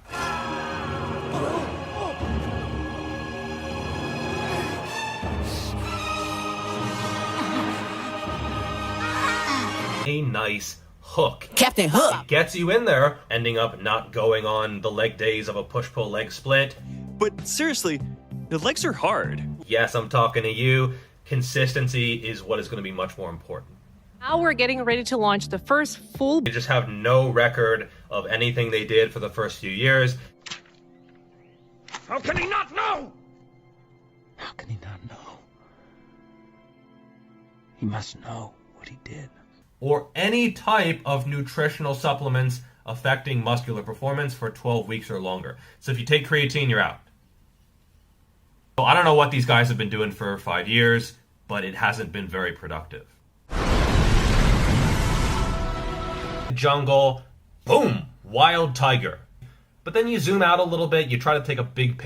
A nice hook. Captain Hook! It gets you in there, ending up not going on the leg days of a push-pull leg split. But seriously, the legs are hard. Yes, I'm talking to you. Consistency is what is going to be much more important. Now we're getting ready to launch the first full... They just have no record of anything they did for the first few years. How can he not know? How can he not know? He must know what he did. Or any type of nutritional supplements affecting muscular performance for 12 weeks or longer. So if you take creatine, you're out. So I don't know what these guys have been doing for 5 years, but it hasn't been very productive. Jungle, boom, wild tiger. But then you zoom out a little bit, you try to take a big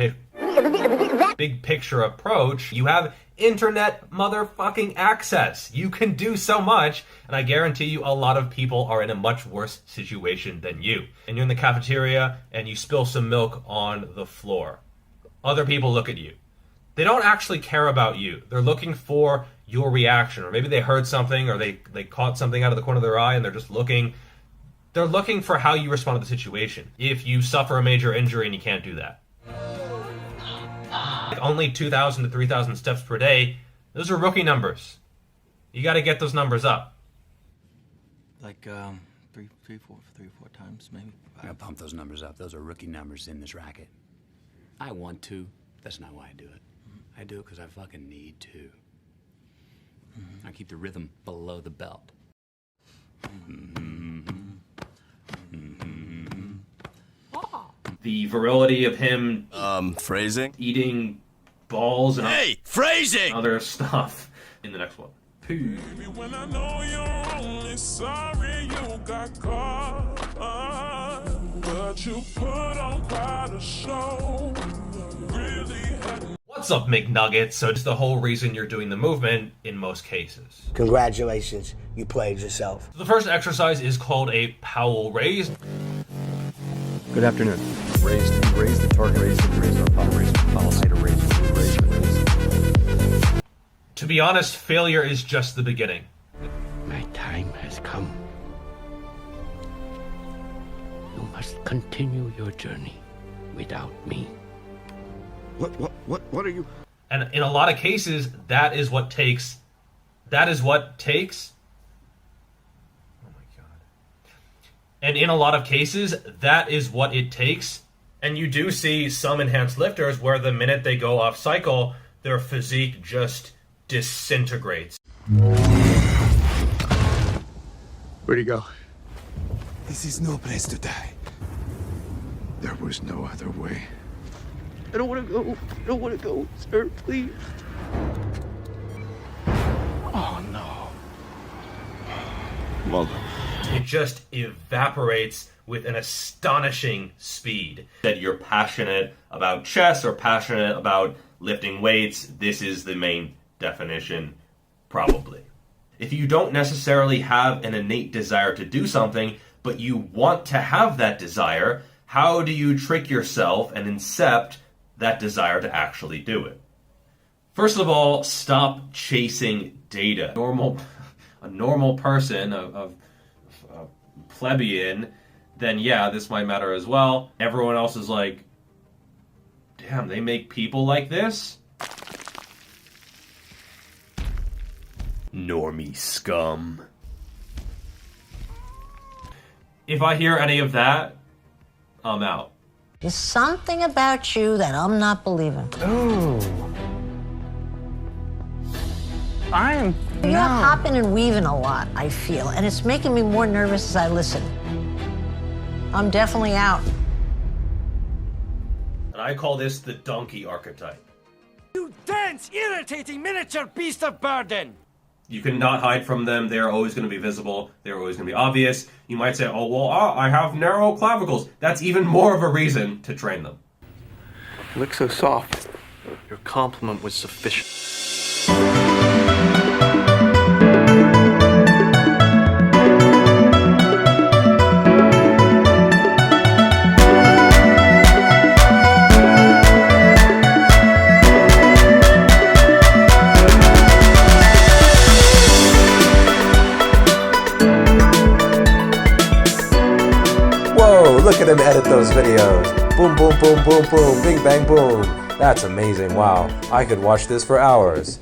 picture approach. You have internet motherfucking access. You can do so much, and I guarantee you a lot of people are in a much worse situation than you. And you're in the cafeteria and you spill some milk on the floor. Other people look at you. They don't actually care about you. They're looking for your reaction, or maybe they heard something, or they caught something out of the corner of their eye and they're just looking. They're looking for how you respond to the situation. If you suffer a major injury and you can't do that. Like only 2,000 to 3,000 steps per day, those are rookie numbers. You got to get those numbers up. Like three, four times maybe. I gotta pump those numbers up. Those are rookie numbers in this racket. I want to. That's not why I do it. I do it because I fucking need to. I keep the rhythm below the belt. the virility of him phrasing? eating balls and phrasing! other stuff in the next one. When I know you're only sorry you got caught, but you put on quite a show. Really had What's up, McNuggets? So it's the whole reason you're doing the movement in most cases. Congratulations, you played yourself. The first exercise is called a Powell raise. Good afternoon. Raise the target, raise our power, raise the power height, raise. To be honest, failure is just the beginning. My time has come. You must continue your journey without me. What are you? And in a lot of cases, that is what takes. Oh my god. And in a lot of cases, that is what it takes. And you do see some enhanced lifters where the minute they go off cycle, their physique just disintegrates. Where'd he go? This is no place to die. There was no other way. I don't want to go. I don't want to go, sir, please. Oh, no. Well, It just evaporates with an astonishing speed. That you're passionate about chess or passionate about lifting weights, this is the main definition, probably. If you don't necessarily have an innate desire to do something, but you want to have that desire, how do you trick yourself and incept that desire to actually do it? First of all, stop chasing data. A normal person, a plebeian, then yeah, this might matter as well. Everyone else is like, damn, they make people like this? Normie scum. If I hear any of that, I'm out. There's something about you that I'm not believing. Ooh. You're hopping and weaving a lot, I feel, and it's making me more nervous as I listen. I'm definitely out. And I call this the donkey archetype. You dense, irritating miniature beast of burden! You cannot hide from them. They're always going to be visible. They're always going to be obvious. You might say, oh, well, I have narrow clavicles. That's even more of a reason to train them. You look so soft. Your compliment was sufficient. Whoa, look at him edit those videos. Boom, boom, boom, boom, boom, bing, bang, boom. That's amazing, wow. I could watch this for hours.